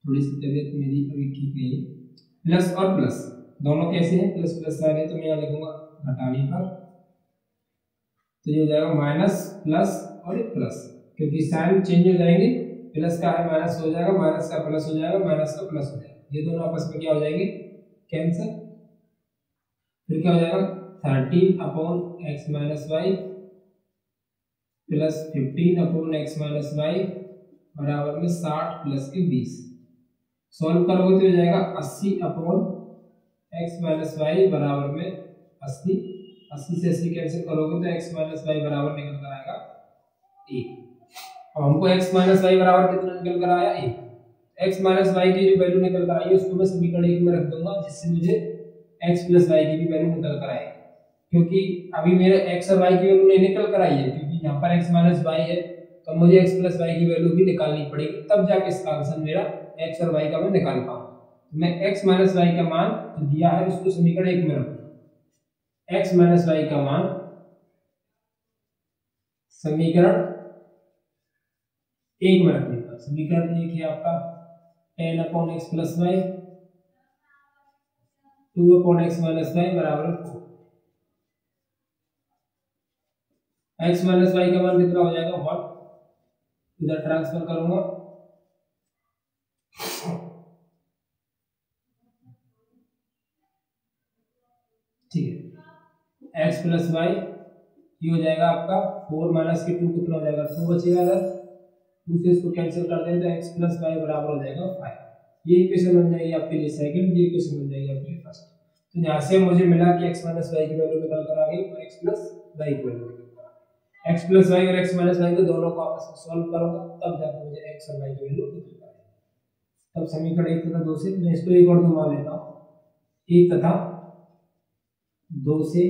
थोड़ी सी तबीयत मेरी अभी ठीक नहीं है। प्लस और प्लस दोनों कैसे हैं, प्लस प्लस आ रहे तो मैं यहाँ लिखूंगा घटाने पर, तो ये हो जाएगा माइनस प्लस और एक प्लस, क्योंकि साइन चेंज हो जाएंगे, प्लस का है माइनस हो जाएगा, माइनस का प्लस हो जाएगा, माइनस का प्लस हो जाएगा, ये दोनों आपस में क्या हो जाएंगे, कैंसिल। फिर क्या हो जाएगा 13 upon X minus Y plus 15 upon X minus Y बराबर में 60 प्लस के 20। सॉल्व करोगे तो हो जाएगा 80 अपॉन एक्स माइनस वाई बराबर में 80, 80 से 80 कैंसिल करोगे तो एक्स माइनस वाई बराबर निकल कर आएगा 1। और हमको एक्स माइनस वाई बराबर कितना निकल कर आया 1। एक्स माइनस वाई की जो वैल्यू निकल कर आई है उसको मैं समीकरण 1 में रख दूंगा, जिससे मुझे एक्स प्लस वाई की भी वैल्यू निकल कर आएगी, क्योंकि अभी मेरे एक्स और वाई की वैल्यू नहीं निकल कर आई है, क्योंकि यहाँ पर एक्स माइनस वाई है तो मुझे एक्स प्लस वाई की वैल्यू भी निकालनी पड़ेगी, तब जाके इसका आंसर मेरा एक्स और वाई का मैं निकाल पाऊँ। तो मैं एक्स माइनस वाई का मान तो दिया है उसको समीकरण 1 में रखूंगा। एक्स माइनस वाई का मान समीकरण 1 में रखने का, समीकरण 1 है आपका 10 upon X plus Y 2 upon X minus Y बराबर 4। एक्स माइनस वाई का मान कितना हो जाएगा 1, इधर ट्रांसफर करूंगा, ठीक है। एक्स प्लस वाई ये हो जाएगा आपका 4 माइनस के 2 कितना हो जाएगा 2 बचेगा, इधर 2 से इसको कैंसिल कर दें तो एक्स प्लस वाई बराबर हो जाएगा 5। ये इक्वेशन बन जाएगी आपके लिए सेकंड, ये इक्वेशन बन जाएगी आपके लिए फर्स्ट। तो यहाँ से मुझे मिला कि एक्स माइनस वाई की वैल्यू निकल कर आ गई और एक्स प्लस वाई की वैल्यू निकल कर आ गई। एक्स प्लस वाई और एक्स माइनस वाई को दोनों को आपस में सॉल्व करूंगा, तब जाकर मुझे एक्स और वाई की वैल्यू निकल कर आएगी। तब समीकरण 1 तथा 2 से मैं इसको एक और घुमा लेता हूँ, 1 तथा 2 से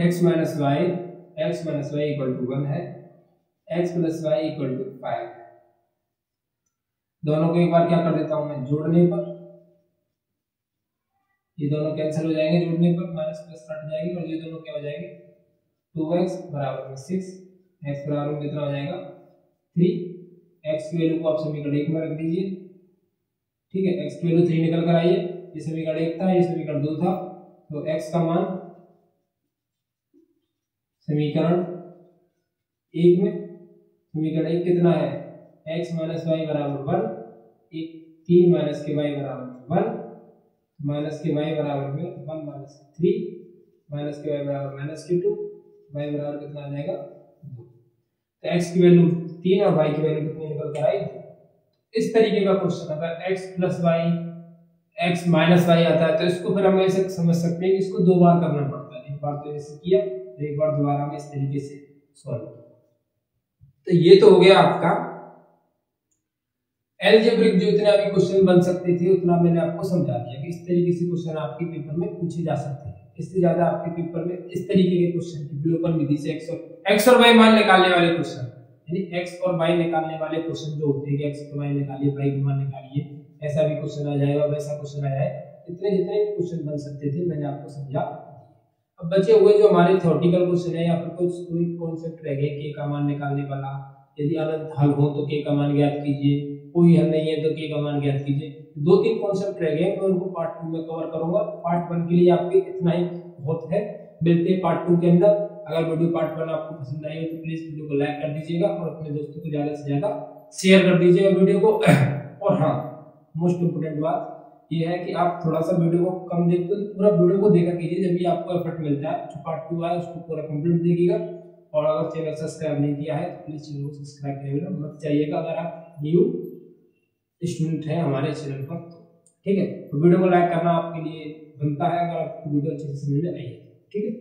x minus Y equal to 1 है, x plus Y equal to 5। दोनों को एक बार क्या कर देता हूं मैं जोड़ने पर, ये दोनों कैंसिल हो जाएंगे जोड़ने पर, माइनस प्लस कट जाएगी और ये दोनों क्या हो जाएंगे 2x बराबर में 6, x बराबर में कितना हो जाएगा 3। x की वैल्यू को आप समीकरण 1 में रख दीजिए, ठीक है। x की वैल्यू 3 निकल कर आई है, ये समीकरण 1 था, ये समीकरण 2 था, तो x का मान समीकरण 1 में, समीकरण 1 कितना है x माइनस वाई बराबर 1, 3 माइनस के वाई बराबर 1, माइनस के वाई बराबर में 1 माइनस 3, माइनस के वाई बराबर माइनस के 2, वाई बराबर कितना आ जाएगा 2। तो x की वैल्यू 3 और y की वैल्यू कितनी निकल कर आई 2। इस तरीके का क्वेश्चन अगर x plus Y x minus Y आता है तो इसको फिर हम ऐसे समझ सकते हैं कि इसको 2 बार करना पड़ता है, एक बार तो ऐसे किया तो एक बार दोबारा में इस तरीके से सॉल्व किया। तो ये तो हो गया आपका अलजेब्रिक, जो इतने अभी क्वेश्चन बन सकते थे उतना मैंने आपको समझा दिया कि इस तरीके से क्वेश्चन आपके पेपर में पूछे जा सकते हैं। इससे ज्यादा आपके पेपर में इस तरीके के क्वेश्चन की विलोपन विधि से एक्स और वाई मान निकालने वाले क्वेश्चन, यानी एक्स और वाई निकालने वाले क्वेश्चन जो होते हैं कि एक्स को वाई निकालिए, वाई को मान निकालिए, ऐसा भी क्वेश्चन आ जाएगा, वैसा क्वेश्चन आ जाए, इतने जितने भी क्वेश्चन बन सकते थे मैंने आपको समझा। अब बचे हुए जो हमारे थ्योरेटिकल क्वेश्चन है या फिर कोई कॉन्सेप्ट रह गए के का मान निकालने वाला, यदि अनंत हल हो तो के का मान ज्ञात कीजिए, कोई हल नहीं है तो के का मान ज्ञात कीजिए। दो तीन कॉन्सेप्ट रह गए, मैं उनको पार्ट 2 में कवर करूंगा। पार्ट 1 के लिए आपके इतना ही बहुत है, मिलते हैं पार्ट 2 के अंदर। अगर वीडियो पार्ट 1 आपको पसंद आई हो तो प्लीज वीडियो को लाइक कर दीजिएगा और अपने दोस्तों को ज्यादा से ज्यादा शेयर कर दीजिएगा वीडियो को। और हाँ, मोस्ट इंपोर्टेंट बात ये है कि आप थोड़ा सा वीडियो को कम देखते हो तो पूरा वीडियो को देखा कीजिए, जब भी आपको एफर्ट मिलता है। जो पार्ट 2 है उसको पूरा कंप्लीट देखिएगा। और अगर चैनल सब्सक्राइब नहीं किया है तो प्लीज चैनल को सब्सक्राइब करिएगा मत चाहिएगा, अगर आप न्यू स्टूडेंट है हमारे चैनल पर तो। ठीक है, तो वीडियो को लाइक करना आपके लिए बनता है अगर आपको वीडियो अच्छे से समझ में आई है। ठीक है।